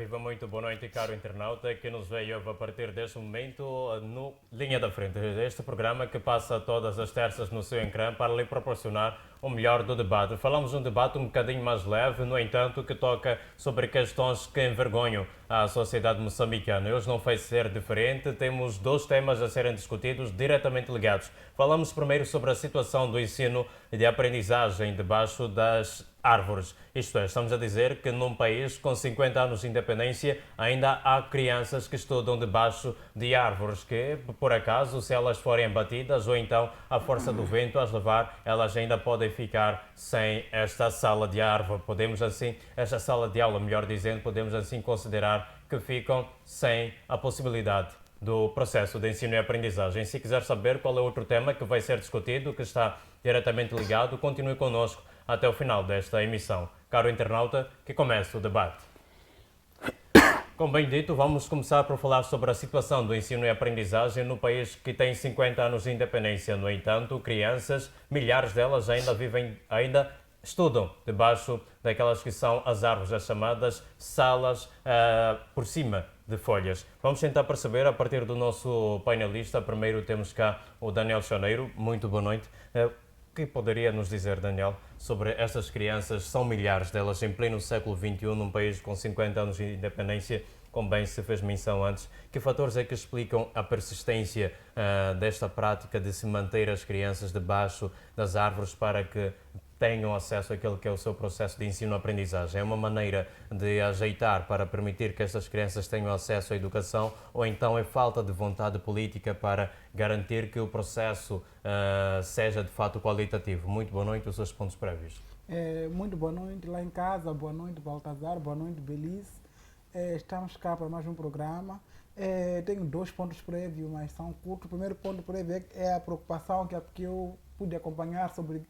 Viva, muito boa noite, caro internauta que nos veio a partir deste momento no Linha da Frente. Este programa que passa todas as terças no seu ecrã para lhe proporcionar o melhor do debate. Falamos um debate um bocadinho mais leve, no entanto, que toca sobre questões que envergonham a sociedade moçambicana. Hoje não vai ser diferente, temos dois temas a serem discutidos diretamente ligados. Falamos primeiro sobre a situação do ensino e de aprendizagem debaixo das árvores. Isto é, estamos a dizer que num país com 50 anos de independência ainda há crianças que estudam debaixo de árvores que, por acaso, se elas forem batidas ou então a força do vento as levar, elas ainda podem ficar sem esta sala de árvore. Esta sala de aula, melhor dizendo, podemos assim considerar que ficam sem a possibilidade do processo de ensino e aprendizagem. Se quiser saber qual é outro tema que vai ser discutido, que está diretamente ligado, continue connosco até o final desta emissão. Caro internauta, que comece o debate. Como bem dito, vamos começar por falar sobre a situação do ensino e aprendizagem no país que tem 50 anos de independência. No entanto, crianças, milhares delas ainda estudam debaixo daquelas que são as árvores, as chamadas salas por cima de folhas. Vamos tentar perceber a partir do nosso painelista. Primeiro temos cá o Daniel Chaneiro. Muito boa noite. O que poderia nos dizer, Daniel, sobre estas crianças? São milhares delas em pleno século XXI, num país com 50 anos de independência, como bem se fez menção antes. Que fatores é que explicam a persistência desta prática de se manter as crianças debaixo das árvores para que tenham acesso àquele que é o seu processo de ensino-aprendizagem? É uma maneira de ajeitar para permitir que estas crianças tenham acesso à educação, ou então é falta de vontade política para garantir que o processo seja de fato qualitativo? Muito boa noite, os seus pontos prévios. Muito boa noite lá em casa, boa noite Baltazar, boa noite Belize. Estamos cá para mais um programa. Tenho dois pontos prévios, mas são curtos. O primeiro ponto prévio é a preocupação que eu pude acompanhar sobre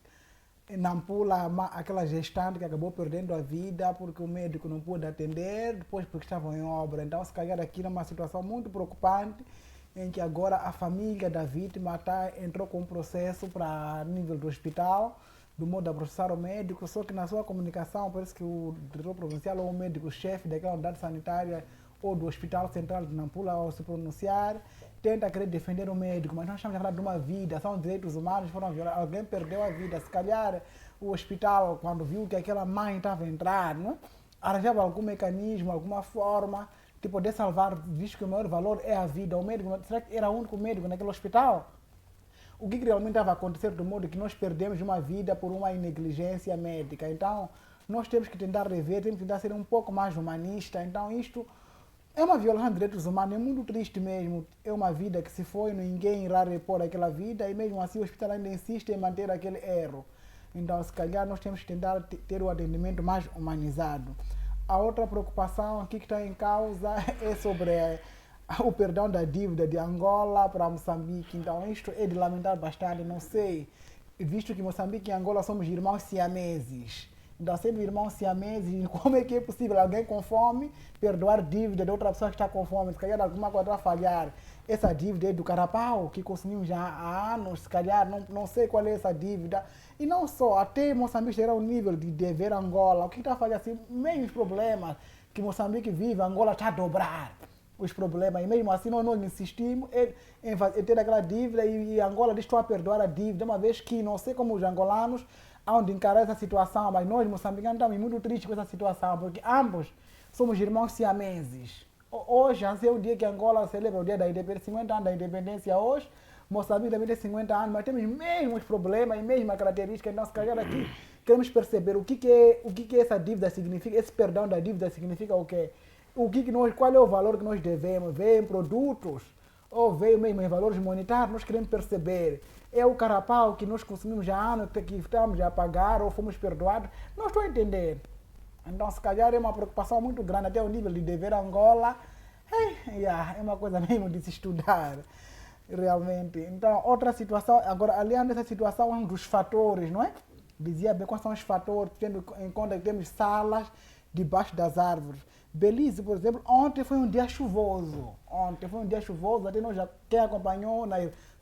Nampula, aquela gestante que acabou perdendo a vida porque o médico não pôde atender, depois porque estavam em obra. Então, se calhar aqui é uma situação muito preocupante, em que agora a família da vítima entrou com um processo para nível do hospital, do modo a processar o médico, só que na sua comunicação parece que o diretor provincial ou o médico-chefe daquela unidade sanitária ou do Hospital Central de Nampula, ao se pronunciar, tenta querer defender o médico, mas nós estamos a falar de uma vida, são direitos humanos, foram violados, alguém perdeu a vida. Se calhar o hospital, quando viu que aquela mãe estava a entrar, não? Arranjava algum mecanismo, alguma forma de poder salvar, visto que o maior valor é a vida. O médico, será que era o único médico naquele hospital? O que realmente estava a acontecer do modo que nós perdemos uma vida por uma negligência médica? Então, nós temos que tentar rever, temos que tentar ser um pouco mais humanista. Então, isto é uma violação de direitos humanos, é muito triste mesmo. É uma vida que se foi, ninguém irá repor aquela vida e mesmo assim o hospital ainda insiste em manter aquele erro. Então, se calhar, nós temos que tentar ter o atendimento mais humanizado. A outra preocupação aqui que está em causa é sobre o perdão da dívida de Angola para Moçambique. Então, isto é de lamentar bastante, não sei, visto que Moçambique e Angola somos irmãos siameses. Então, sendo irmãos siameses, como é que é possível alguém com fome perdoar dívida de outra pessoa que está com fome? Se calhar alguma coisa vai falhar. Essa dívida é do carapau, que consumimos já há anos, se calhar, não sei qual é essa dívida. E não só, até Moçambique terá um nível de dever Angola. O que está a fazer assim? Mesmos problemas que Moçambique vive, Angola está a dobrar os problemas. E mesmo assim, nós insistimos em ter aquela dívida e Angola diz que estou a perdoar a dívida, uma vez que não sei como os angolanos hão de encarar essa situação, mas nós, moçambicanos, estamos muito tristes com essa situação, porque ambos somos irmãos siameses. Hoje, assim, é o dia que Angola celebra o dia da independência, 50 anos da independência hoje, Moçambique também tem 50 anos, mas temos mesmos problemas e mesmas características. Então, se calhar aqui, queremos perceber o que essa dívida significa, esse perdão da dívida significa o quê? Qual é o valor que nós devemos? Veio em produtos ou veio mesmo em valores monetários? Nós queremos perceber. É o carapau que nós consumimos já há anos, que estamos a pagar ou fomos perdoados? Não estou a entender. Então, se calhar é uma preocupação muito grande, até o nível de dever Angola. É uma coisa mesmo de se estudar, realmente. Então, outra situação, agora, aliás dessa situação, um dos fatores, não é? Dizia bem quais são os fatores, tendo em conta que temos salas debaixo das árvores. Belize, por exemplo, ontem foi um dia chuvoso. Até quem acompanhou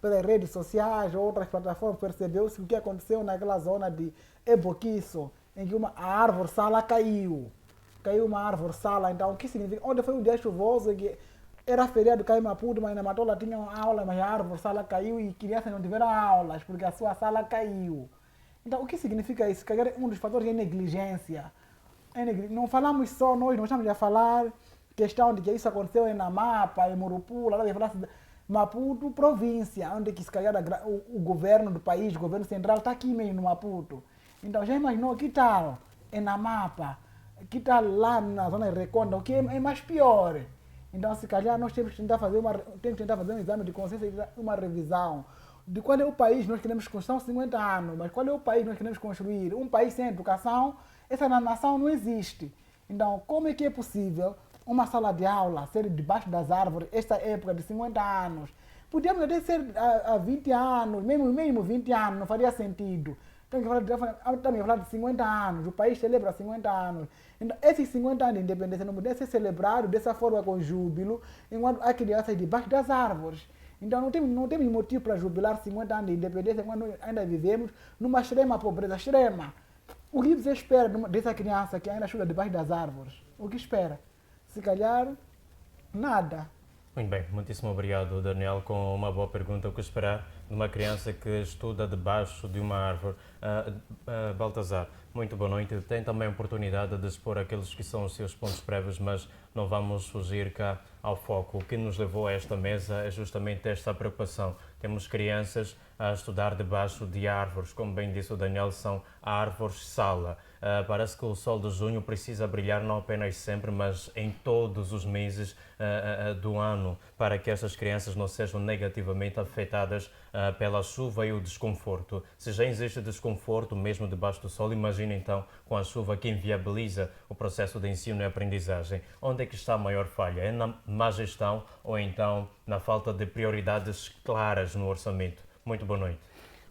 pelas redes sociais ou outras plataformas percebeu-se o que aconteceu naquela zona de Eboquiço, em que a árvore sala caiu. caiu uma árvore sala, então o que significa? Ontem foi um dia chuvoso que era feriado, caiu Maputo, mas na Matola tinham aula, mas a árvore sala caiu e crianças não tiveram aulas porque a sua sala caiu. Então o que significa isso? Que um dos fatores é negligência. Não falamos só nós estamos a falar questão de que isso aconteceu em Namapa, em Murupula, lá de falar Maputo, província, onde que se calhar o governo do país, o governo central está aqui mesmo no Maputo. Então já imaginou que tal em Namapa, que tal lá na zona de Reconda, o que é mais pior. Então se calhar nós temos que tentar fazer um exame de consciência e uma revisão de qual é o país nós queremos construir. São 50 anos, mas qual é o país nós queremos construir? Um país sem educação, essa nação não existe. Então, como é que é possível uma sala de aula ser debaixo das árvores, esta época de 50 anos? Podíamos até ser há 20 anos, mesmo 20 anos, não faria sentido. Estamos a falar de 50 anos, o país celebra 50 anos. Então, esses 50 anos de independência não podem ser celebrados dessa forma com júbilo, enquanto há crianças debaixo das árvores. Então não temos motivo para jubilar 50 anos de independência quando ainda vivemos numa extrema pobreza, extrema. O que você espera dessa criança que ainda estuda debaixo das árvores? O que espera? Se calhar, nada. Muito bem, muitíssimo obrigado, Daniel, com uma boa pergunta. O que esperar de uma criança que estuda debaixo de uma árvore? Baltazar, muito boa noite. Tem também a oportunidade de expor aqueles que são os seus pontos prévios, mas não vamos fugir cá ao foco. O que nos levou a esta mesa é justamente esta preocupação. Temos crianças a estudar debaixo de árvores, como bem disse o Daniel, são árvores-sala. Parece que o sol de junho precisa brilhar não apenas sempre, mas em todos os meses do ano, para que estas crianças não sejam negativamente afetadas pela chuva e o desconforto. Se já existe desconforto mesmo debaixo do sol, imagina então com a chuva que inviabiliza o processo de ensino e aprendizagem. Onde é que está a maior falha? É na má gestão ou então na falta de prioridades claras no orçamento? Muito boa noite.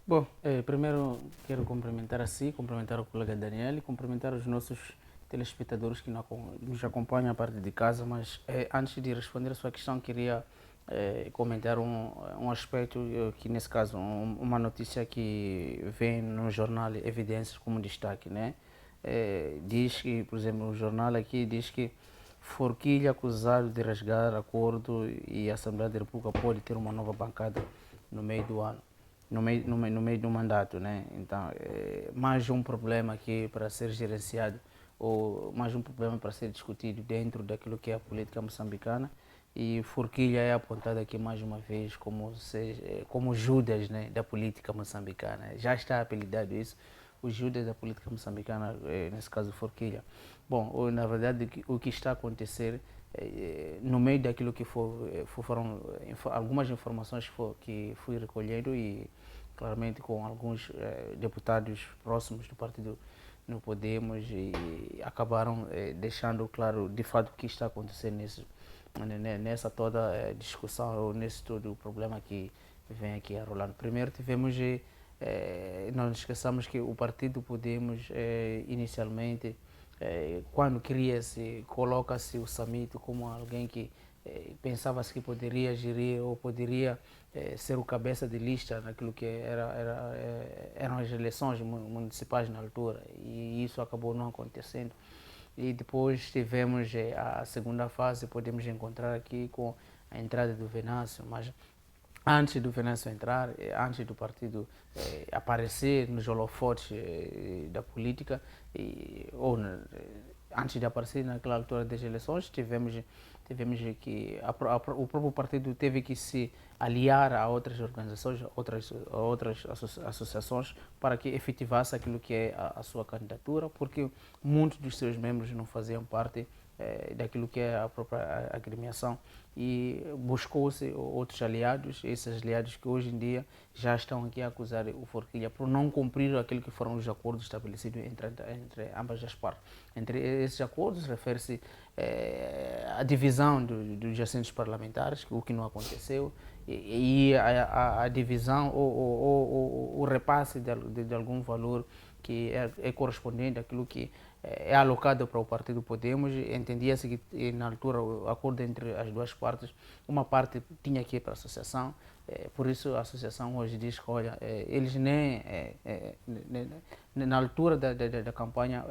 Bom, primeiro quero cumprimentar a si, cumprimentar o colega Daniel e cumprimentar os nossos telespectadores que nos acompanham a partir de casa, mas antes de responder a sua questão, queria comentar um aspecto que, nesse caso, uma notícia que vem no jornal Evidências como destaque, né? Diz que, por exemplo, o jornal aqui diz que Forquilha acusado de rasgar acordo e a Assembleia da República pode ter uma nova bancada no meio do ano. No meio do mandato, né? Então, mais um problema aqui para ser gerenciado, ou mais um problema para ser discutido dentro daquilo que é a política moçambicana. E Forquilha é apontado aqui mais uma vez como Judas, né, da política moçambicana. Já está apelidado isso, o Judas da política moçambicana, nesse caso Forquilha. Bom, na verdade, o que está a acontecer no meio daquilo que foram algumas informações que fui recolhendo e claramente com alguns deputados próximos do partido no Podemos e acabaram deixando claro de fato o que está acontecendo nessa toda discussão ou nesse todo o problema que vem aqui a rolar. Primeiro tivemos, não nos esqueçamos que o partido Podemos inicialmente quando cria-se, coloca-se o Samito como alguém que pensava-se que poderia gerir ou poderia ser o cabeça de lista naquilo que eram as eleições municipais na altura, e isso acabou não acontecendo. E depois tivemos a segunda fase, podemos encontrar aqui com a entrada do Venâncio, mas antes do Venâncio entrar, antes do partido aparecer nos holofotes da política, antes de aparecer naquela altura das eleições, tivemos que o próprio partido teve que se aliar a outras organizações, outras associações, para que efetivasse aquilo que é a sua candidatura, porque muitos dos seus membros não faziam parte daquilo que é a própria agremiação, e buscou-se outros aliados, esses aliados que hoje em dia já estão aqui a acusar o Forquilha por não cumprir aquilo que foram os acordos estabelecidos entre ambas as partes. Entre esses acordos refere-se à divisão dos assentos parlamentares, o que não aconteceu, e a divisão ou o repasse de algum valor que é correspondente àquilo que é alocado para o partido Podemos. Entendia-se que, na altura, o acordo entre as duas partes, uma parte tinha que ir para a associação, Por isso a associação hoje diz que, olha, eles nem, na altura da campanha,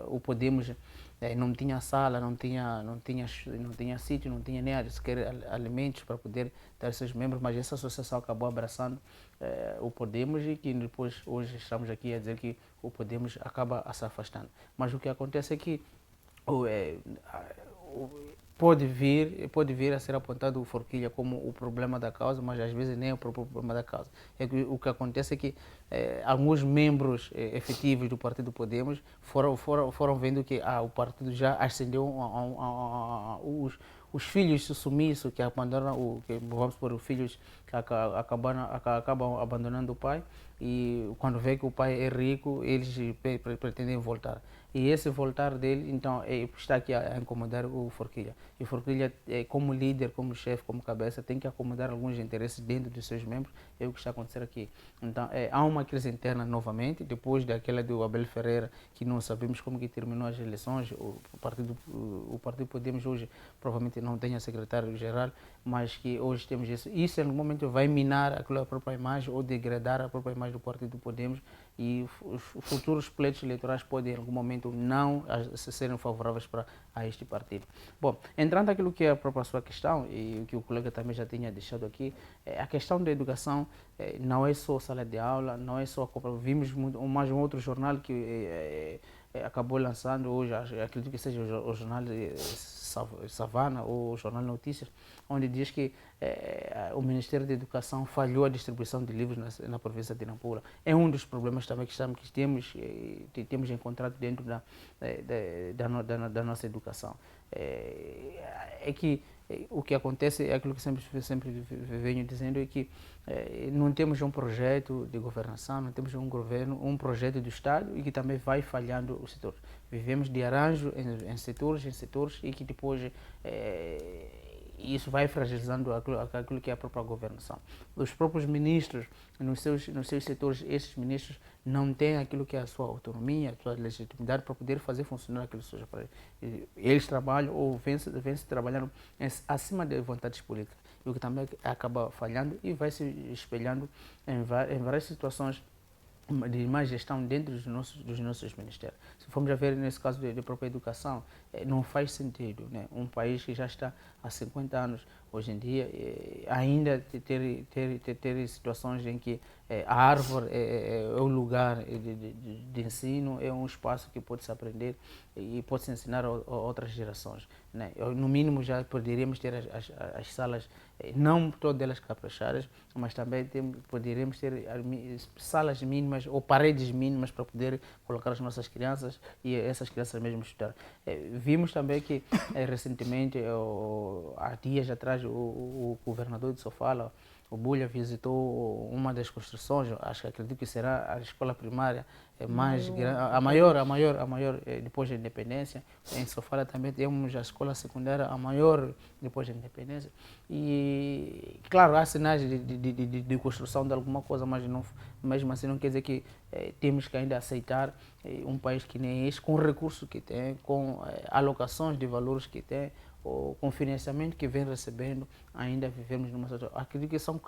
o Podemos não tinha sala, não tinha sítio, não tinha nem sequer alimentos para poder dar seus membros, mas essa associação acabou abraçando o Podemos e que depois, hoje estamos aqui a dizer que o Podemos acaba se afastando. Mas o que acontece é que pode vir a ser apontado o Forquilha como o problema da causa, mas às vezes nem é o próprio problema da causa. O que acontece é que alguns membros efetivos do Partido Podemos foram vendo que o partido já ascendeu os filhos sumiços que abandonam, vamos supor, os filhos que acabam abandonando o pai, e quando vê que o pai é rico, eles pretendem voltar. E esse voltar dele, então, está aqui a incomodar o Forquilha. E o Forquilha, como líder, como chefe, como cabeça, tem que acomodar alguns interesses dentro dos seus membros. É o que está acontecendo aqui. Então, há uma crise interna novamente, depois daquela do Abel Ferreira, que não sabemos como que terminou as eleições. O Partido Podemos hoje provavelmente não tem a secretário-geral, mas que hoje temos isso. Isso, em algum momento, vai minar a própria imagem ou degradar a própria imagem do Partido Podemos, e os futuros pleitos eleitorais podem, em algum momento, não serem favoráveis a este partido. Bom, entrando naquilo que é a própria sua questão, e que o colega também já tinha deixado aqui, a questão da educação não é só sala de aula, não é só... Vimos mais um outro jornal que acabou lançando hoje, acredito que seja o jornal Savana ou o jornal Notícias, onde diz que o Ministério da Educação falhou a distribuição de livros na província de Nampula. É um dos problemas também que temos encontrado dentro da nossa educação. É que o que acontece é aquilo que sempre venho dizendo, é que não temos um projeto de governação, não temos um projeto do Estado, e que também vai falhando os setores. Vivemos de arranjo em setores, e que depois isso vai fragilizando aquilo que é a própria governação. Os próprios ministros, nos seus setores, esses ministros não têm aquilo que é a sua autonomia, a sua legitimidade para poder fazer funcionar aquilo que seja para eles. Eles trabalham ou vêm-se trabalhando acima de vontades políticas, o que também acaba falhando e vai se espelhando em várias situações de má gestão dentro dos nossos ministérios. Se formos a ver nesse caso de própria educação, não faz sentido, né? Um país que já está há 50 anos, hoje em dia, ainda ter situações em que a árvore é o lugar de ensino, é um espaço que pode-se aprender e pode-se ensinar a outras gerações, né? No mínimo já poderíamos ter as salas, não todas elas caprichadas, mas também poderíamos ter salas mínimas ou paredes mínimas para poder colocar as nossas crianças e essas crianças mesmo estudar. Vimos também que recentemente, há dias atrás, o governador de Sofala, o Bulha, visitou uma das construções, acredito que será a escola primária mais grande, a maior depois da independência. Em Sofala também temos a escola secundária, a maior depois da independência. E, claro, há sinais de construção de alguma coisa, mas não, mesmo assim não quer dizer que temos que ainda aceitar um país que nem este, com recursos que tem, com alocações de valores que tem, ou com financiamento que vem recebendo, ainda vivemos numa situação. Acredito que são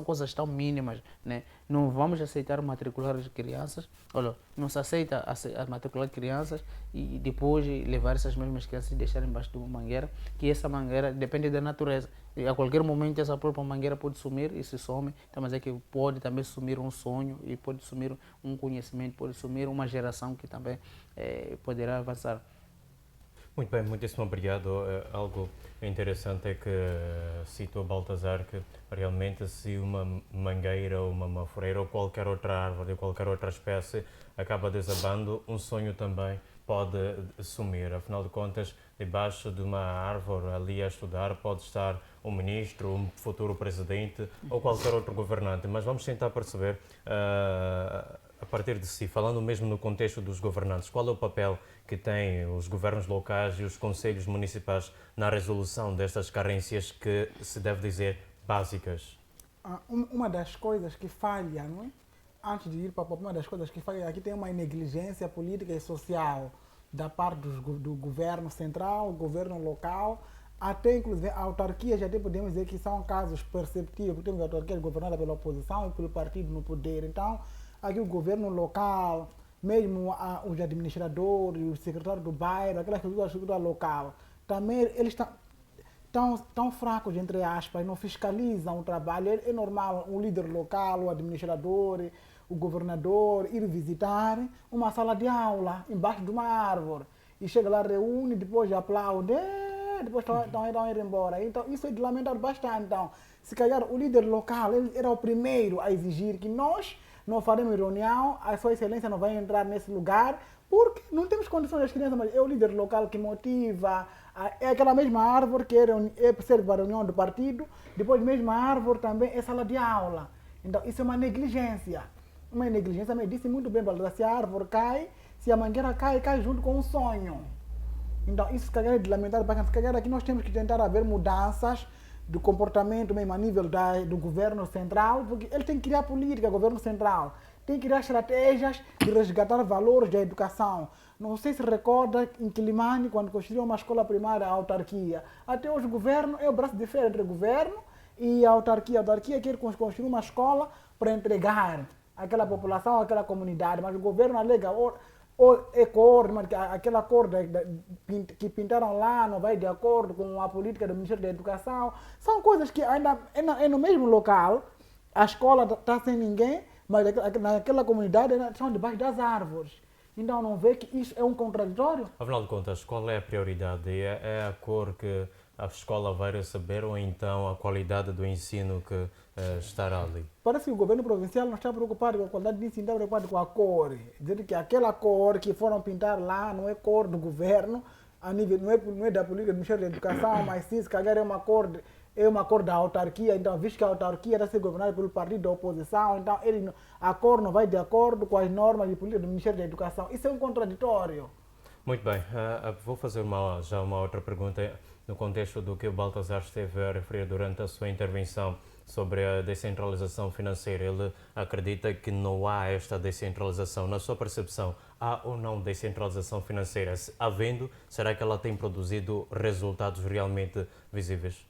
coisas tão mínimas, né? Não vamos aceitar matricular as crianças, olha, não se aceita matricular crianças e depois levar essas mesmas crianças e deixar embaixo de uma mangueira, que essa mangueira depende da natureza. E a qualquer momento essa própria mangueira pode sumir e se some, então, mas é que pode também sumir um sonho, e pode sumir um conhecimento, pode sumir uma geração que também poderá avançar. Muito bem, muitíssimo obrigado. Algo interessante é que citou Baltazar que realmente se uma mangueira ou uma mafureira ou qualquer outra árvore ou qualquer outra espécie acaba desabando, um sonho também pode sumir. Afinal de contas, debaixo de uma árvore ali a estudar pode estar um ministro, um futuro presidente ou qualquer outro governante. Mas vamos tentar perceber, a partir de si, falando mesmo no contexto dos governantes, qual é o papel que têm os governos locais e os conselhos municipais na resolução destas carências que se deve dizer básicas? Uma das coisas que falha, não é? Antes de ir para uma das coisas que falha, aqui tem uma negligência política e social da parte do governo central, governo local, Até, inclusive, a autarquia, já até podemos dizer que são casos perceptíveis, porque temos autarquias governadas pela oposição e pelo partido no poder. Então, aqui o governo local, mesmo os administradores, os secretários do bairro, aquela estrutura local, também eles estão tão fracos, entre aspas, não fiscalizam o trabalho. É normal o líder local, o administrador, o governador ir visitar uma sala de aula embaixo de uma árvore e chega lá, reúne, depois aplaude, depois estão a ir embora. Então isso é de lamentar bastante. Então, se calhar o líder local ele era o primeiro a exigir que nós não faremos reunião, a Sua Excelência não vai entrar nesse lugar, porque não temos condições das crianças, mas é o líder local que motiva, é aquela mesma árvore que serve para a reunião do partido, depois mesma árvore também é sala de aula. Então isso é uma negligência. Uma negligência, mas disse muito bem, Balda, se a árvore cai, se a mangueira cai, cai junto com o sonho. Então isso se calhar é de lamentar bastante. Se calhar aqui nós temos que tentar haver mudanças do comportamento mesmo a nível do governo central, porque ele tem que criar política, governo central, tem que criar estratégias de resgatar valores da educação. Não sei se recorda em Quilimane, quando construiu uma escola primária, a autarquia. Até hoje o governo é o braço de ferro entre o governo e a autarquia. A autarquia quer construir uma escola para entregar àquela população, àquela comunidade, mas o governo alega ou é cor, mas aquela cor que pintaram lá não vai de acordo com a política do Ministério da Educação. São coisas que ainda é no mesmo local, a escola está sem ninguém, mas naquela comunidade estão debaixo das árvores. Então não vê que isso é um contraditório? Afinal de contas, qual é a prioridade? É a cor que a escola vai receber ou então a qualidade do ensino que estará ali? Parece que o governo provincial não está preocupado com a qualidade de ensino, está preocupado com a cor. Dizer que aquela cor que foram pintar lá não é cor do governo, a nível, não é da política do Ministério da Educação, mas sim, se calhar é uma cor da autarquia. Então, visto que a autarquia está sendo governada pelo partido da oposição, então a cor não vai de acordo com as normas de política do Ministério da Educação. Isso é um contraditório. Muito bem, vou fazer já uma outra pergunta no contexto do que o Baltazar esteve a referir durante a sua intervenção sobre a descentralização financeira. Ele acredita que não há esta descentralização. Na sua percepção, há ou não descentralização financeira? Havendo, será que ela tem produzido resultados realmente visíveis?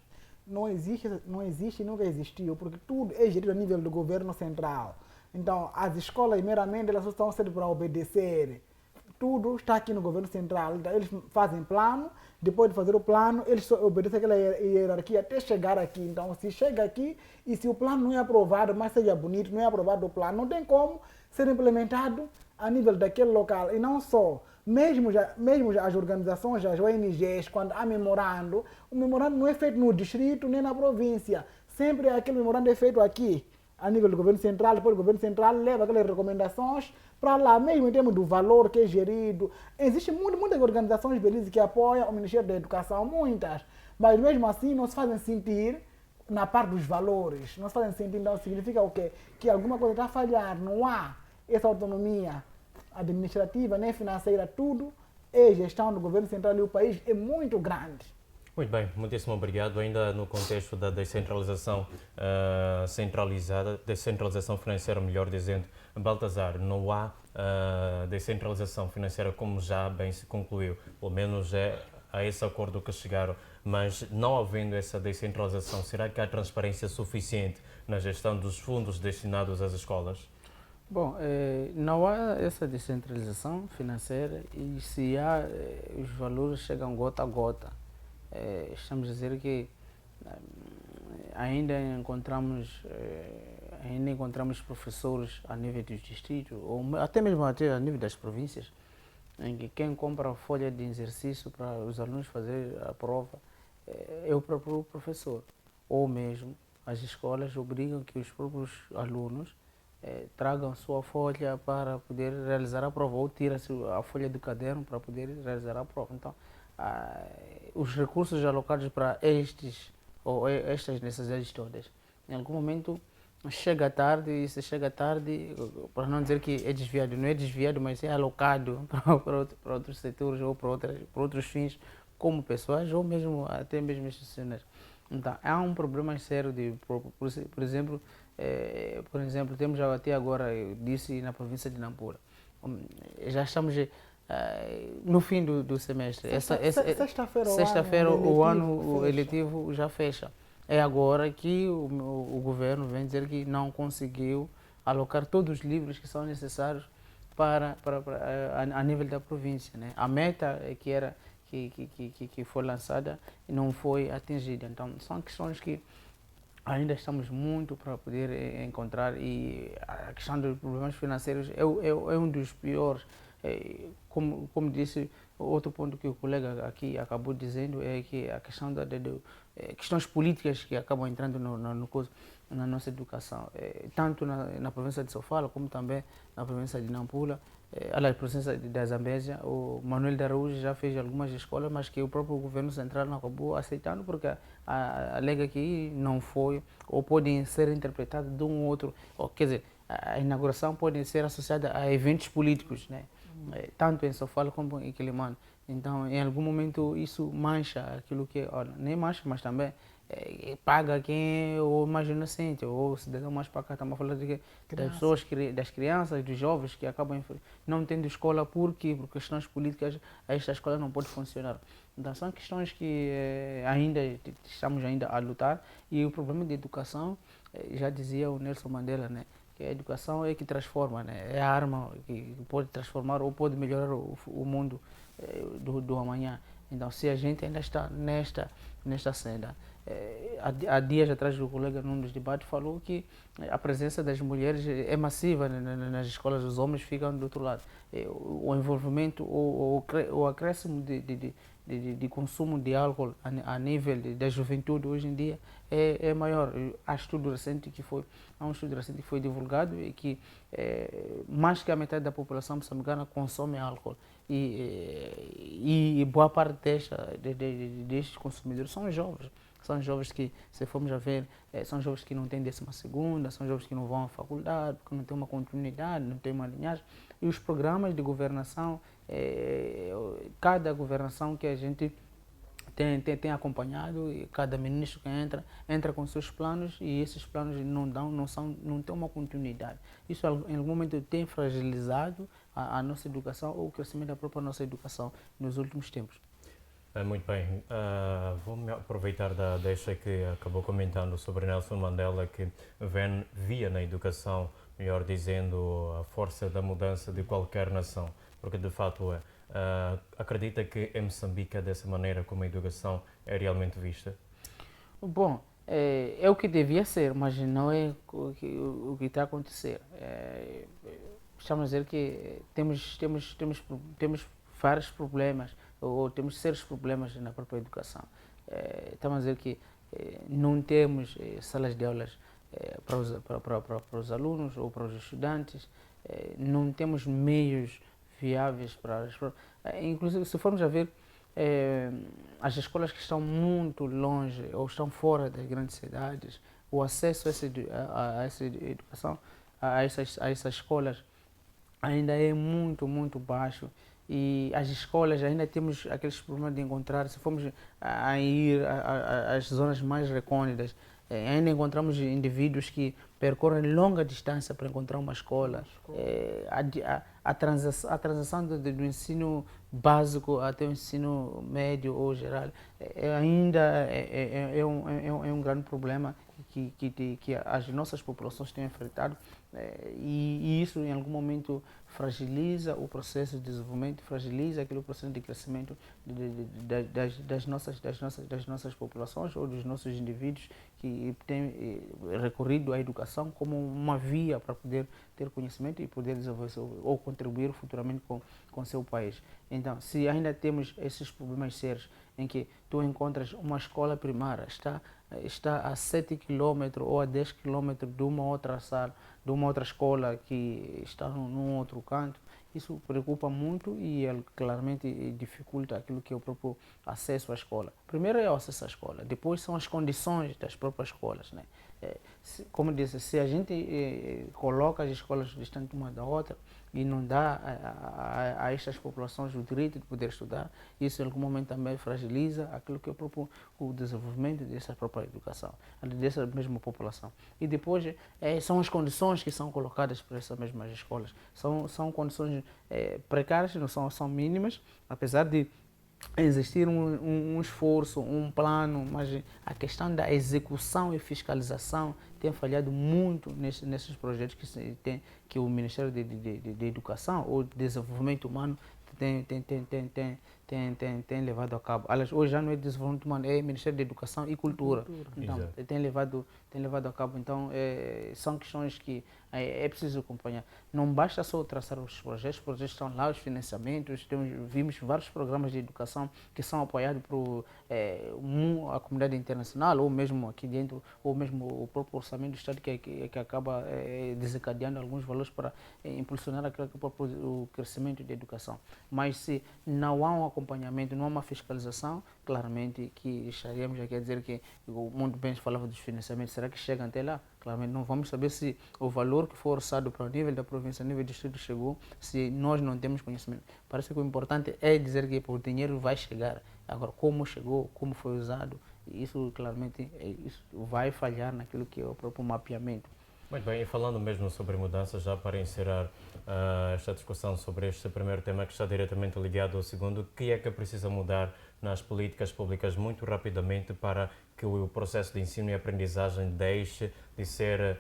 Não existe e nunca existiu, porque tudo é gerido a nível do governo central. Então, as escolas, meramente, elas só estão sendo para obedecer. Tudo está aqui no governo central. Então, eles fazem plano, depois de fazer o plano, eles só obedecem aquela hierarquia até chegar aqui. Então, se chega aqui e se o plano não é aprovado, mas seja bonito, não é aprovado o plano, não tem como ser implementado a nível daquele local. E não só, mesmo as organizações, as ONGs, quando há memorando, o memorando não é feito no distrito nem na província. Sempre aquele memorando é feito aqui, a nível do governo central, depois o governo central leva aquelas recomendações para lá, mesmo em termos do valor que é gerido. Existem muitas organizações belíssimas que apoiam o Ministério da Educação, muitas, mas mesmo assim não se fazem sentir na parte dos valores. Não se fazem sentir, então significa o quê? Que alguma coisa está a falhar, não há essa autonomia administrativa nem financeira, tudo é gestão do governo central e o país é muito grande. Muito bem, muitíssimo obrigado. Ainda no contexto da descentralização descentralização financeira, melhor dizendo, Baltazar, não há descentralização financeira como já bem se concluiu, pelo menos é a esse acordo que chegaram, mas não havendo essa descentralização, será que há transparência suficiente na gestão dos fundos destinados às escolas? Bom, não há essa descentralização financeira e se há, os valores chegam gota a gota. Estamos a dizer que ainda encontramos professores a nível dos distritos, ou até mesmo a nível das províncias, em que quem compra a folha de exercício para os alunos fazer a prova é o próprio professor. Ou mesmo as escolas obrigam que os próprios alunos tragam sua folha para poder realizar a prova, ou tiram a folha do caderno para poder realizar a prova. Então, os recursos alocados para estas necessidades todas, em algum momento chega tarde, e se chega tarde, para não dizer que é desviado, não é desviado, mas é alocado para outros setores ou para outros fins, como pessoais ou mesmo até mesmo institucionais. Então, há um problema sério por exemplo, temos até agora, eu disse, na província de Nampula, já estamos no fim do semestre. Sexta-feira O ano eletivo já fecha. É agora que o governo vem dizer que não conseguiu alocar todos os livros que são necessários a nível da província, né? A meta que foi lançada não foi atingida. Então, são questões que ainda estamos muito para poder encontrar, e a questão dos problemas financeiros é um dos piores. Como disse, outro ponto que o colega aqui acabou dizendo é que a questão questões políticas que acabam entrando na nossa educação, tanto na província de Sofala como também na província de Nampula. Aliás, a província da Zambésia, o Manuel de Araújo já fez algumas escolas, mas que o próprio governo central não acabou aceitando, porque alega que não foi, ou podem ser interpretados de um outro, ou, quer dizer, a inauguração pode ser associada a eventos políticos, né? Tanto em Sofala como em Quelimane. Então, em algum momento, isso mancha aquilo que, olha, nem mancha, mas também paga quem é o mais inocente, ou o cidadão mais pacato. Estamos falando das pessoas, das crianças, dos jovens que acabam não tendo escola por questões políticas, esta escola não pode funcionar. Então, são questões que estamos ainda a lutar, e o problema de educação, já dizia o Nelson Mandela, né? Que a educação é que transforma, né? É a arma que pode transformar ou pode melhorar o mundo do amanhã. Então, se a gente ainda está nesta senda, há dias atrás o colega num dos debates falou que a presença das mulheres é massiva nas escolas, os homens ficam do outro lado. O envolvimento, o acréscimo de consumo de álcool a nível da juventude hoje em dia é maior. Há um estudo recente que foi divulgado, e que mais que a metade da população moçambicana consome álcool, e boa parte destes consumidores são jovens. São jovens que, se formos a ver, são jovens que não têm 12ª, são jovens que não vão à faculdade, que não têm uma continuidade, não têm uma linhagem. E os programas de governação, cada governação que a gente tem acompanhado, e cada ministro que entra com seus planos, e esses planos não têm uma continuidade. Isso em algum momento tem fragilizado a nossa educação, ou o crescimento da própria nossa educação nos últimos tempos. Muito bem, vou aproveitar da deixa que acabou comentando sobre Nelson Mandela, que via na educação, melhor dizendo, a força da mudança de qualquer nação, porque de fato é. Acredita que em Moçambique é dessa maneira como a educação é realmente vista? Bom, é o que devia ser, mas não é o que está a acontecer. Estamos a dizer que temos vários problemas, ou temos sérios problemas na própria educação. Estamos a dizer que não temos salas de aulas para os alunos ou para os estudantes, não temos meios viáveis inclusive, se formos a ver, as escolas que estão muito longe ou estão fora das grandes cidades, o acesso a essa educação, a essas escolas, ainda é muito, muito baixo. E as escolas, ainda temos aqueles problemas de encontrar, se formos a ir às zonas mais recônditas, ainda encontramos indivíduos que percorrem longa distância para encontrar uma escola. A transação do ensino básico até o ensino médio ou geral ainda é um grande problema que as nossas populações têm enfrentado, e isso em algum momento fragiliza o processo de desenvolvimento, fragiliza aquele processo de crescimento das nossas populações, ou dos nossos indivíduos que têm recorrido à educação como uma via para poder ter conhecimento e poder desenvolver ou contribuir futuramente com seu país. Então, se ainda temos esses problemas sérios, em que tu encontras uma escola primária, está a 7 km ou a 10 km de uma outra sala, de uma outra escola que está num outro canto, isso preocupa muito, e claramente dificulta aquilo que é o próprio acesso à escola. Primeiro é o acesso à escola, depois são as condições das próprias escolas, né? Como disse, se a gente coloca as escolas distantes uma da outra, e não dá a estas populações o direito de poder estudar, isso em algum momento também fragiliza aquilo que é o desenvolvimento dessa própria educação, dessa mesma população. E depois são as condições que são colocadas por essas mesmas escolas. São condições precárias, não são mínimas, apesar de existir um esforço, um plano, mas a questão da execução e fiscalização tem falhado muito nesses projetos que o Ministério de Educação ou Desenvolvimento Humano tem levado a cabo. Aliás, hoje já não é desenvolvimento humano, é Ministério da Educação e Cultura. Então, tem levado a cabo. Então, são questões que é preciso acompanhar. Não basta só traçar os projetos estão lá, os financiamentos. Vimos vários programas de educação que são apoiados por a comunidade internacional, ou mesmo aqui dentro, ou mesmo o próprio orçamento do Estado que acaba desencadeando alguns valores para impulsionar o crescimento da educação. Mas se não há um acompanhamento, não há uma fiscalização, claramente que estaríamos aqui a dizer que o Mundo Bens falava dos financiamentos, será que chega até lá? Claramente não vamos saber se o valor que for orçado para o nível da província, nível do distrito chegou, se nós não temos conhecimento. Parece que o importante é dizer que o dinheiro vai chegar. Agora, como chegou, como foi usado, isso claramente isso vai falhar naquilo que é o próprio mapeamento. Muito bem, e falando mesmo sobre mudanças, já para encerrar esta discussão sobre este primeiro tema que está diretamente ligado ao segundo, o que é que precisa mudar nas políticas públicas muito rapidamente para que o processo de ensino e aprendizagem deixe de ser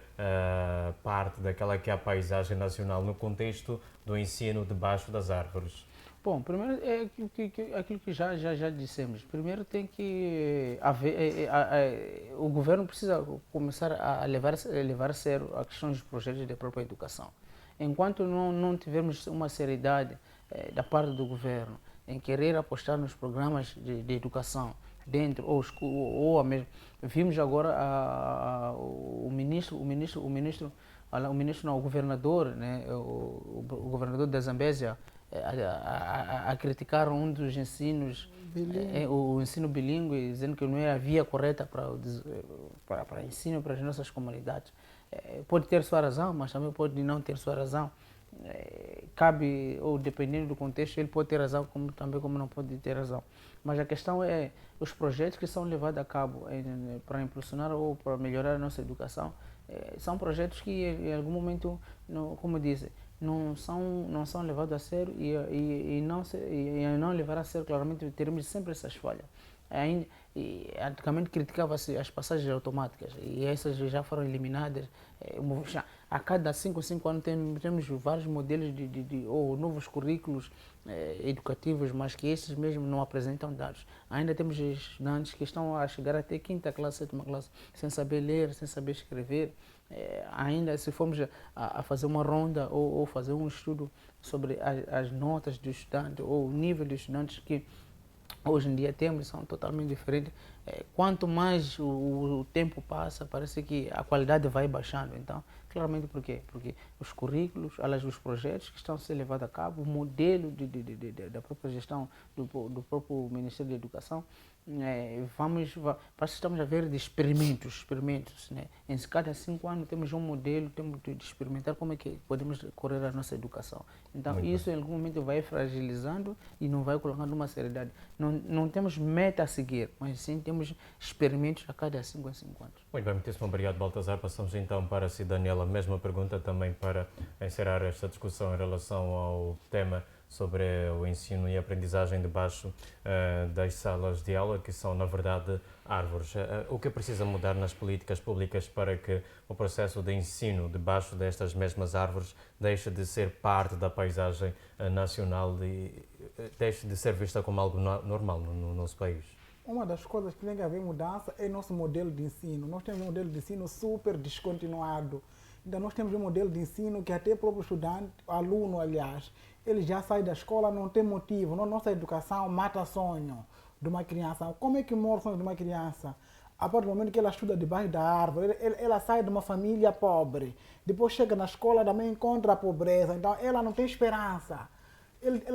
parte daquela que é a paisagem nacional no contexto do ensino debaixo das árvores? Bom, primeiro é aquilo que já dissemos. Primeiro tem que haver, o governo precisa começar a levar a sério a questão dos projetos da própria educação. Enquanto não tivermos uma seriedade da parte do governo em querer apostar nos programas de educação dentro ou a mesmo, vimos agora o governador, né, o governador da Zambésia a criticar um dos ensinos, o ensino bilíngue, dizendo que não é a via correta para ensino para as nossas comunidades. Pode ter sua razão, mas também pode não ter sua razão. Cabe, ou dependendo do contexto, ele pode ter razão, como não pode ter razão. Mas a questão é os projetos que são levados a cabo para impulsionar ou para melhorar a nossa educação, são projetos que em algum momento, como dizem, não são levados a sério e não levar a sério, claramente teremos sempre essas falhas. Antigamente criticava-se as passagens automáticas e essas já foram eliminadas. A cada 5 anos temos vários modelos ou novos currículos educativos, mas que esses mesmo não apresentam dados. Ainda temos estudantes que estão a chegar até 5ª classe, 7ª classe, sem saber ler, sem saber escrever. Ainda se formos a fazer uma ronda ou fazer um estudo sobre as notas do estudante ou o nível dos estudantes que hoje em dia temos, são totalmente diferentes. Quanto mais o tempo passa, parece que a qualidade vai baixando. Então, claramente por quê? Porque os currículos, os projetos que estão a ser levados a cabo, o modelo da própria gestão do próprio Ministério da Educação, parece que estamos a ver de experimentos, né? Em cada 5 anos temos um modelo, temos de experimentar como é que podemos correr a nossa educação. Então, muito isso bem. Em algum momento vai fragilizando e não vai colocando uma seriedade. Não temos meta a seguir, mas sim temos experimentos a cada 5 anos. Muito bem, muitíssimo obrigado, Baltazar. Passamos então para si, Daniela. Mesma pergunta também para encerrar esta discussão em relação ao tema sobre o ensino e aprendizagem debaixo das salas de aula, que são, na verdade, árvores. O que precisa mudar nas políticas públicas para que o processo de ensino debaixo destas mesmas árvores deixe de ser parte da paisagem nacional e deixe de ser vista como algo normal no nosso país? Uma das coisas que tem que haver mudança é nosso modelo de ensino. Nós temos um modelo de ensino super descontinuado. Então, nós temos um modelo de ensino que até o próprio estudante, aluno, aliás, ele já sai da escola, não tem motivo. Nossa educação mata sonho de uma criança. Como é que morre o sonho de uma criança? A partir do momento que ela estuda debaixo da árvore, ela sai de uma família pobre. Depois chega na escola, também encontra a pobreza. Então, ela não tem esperança.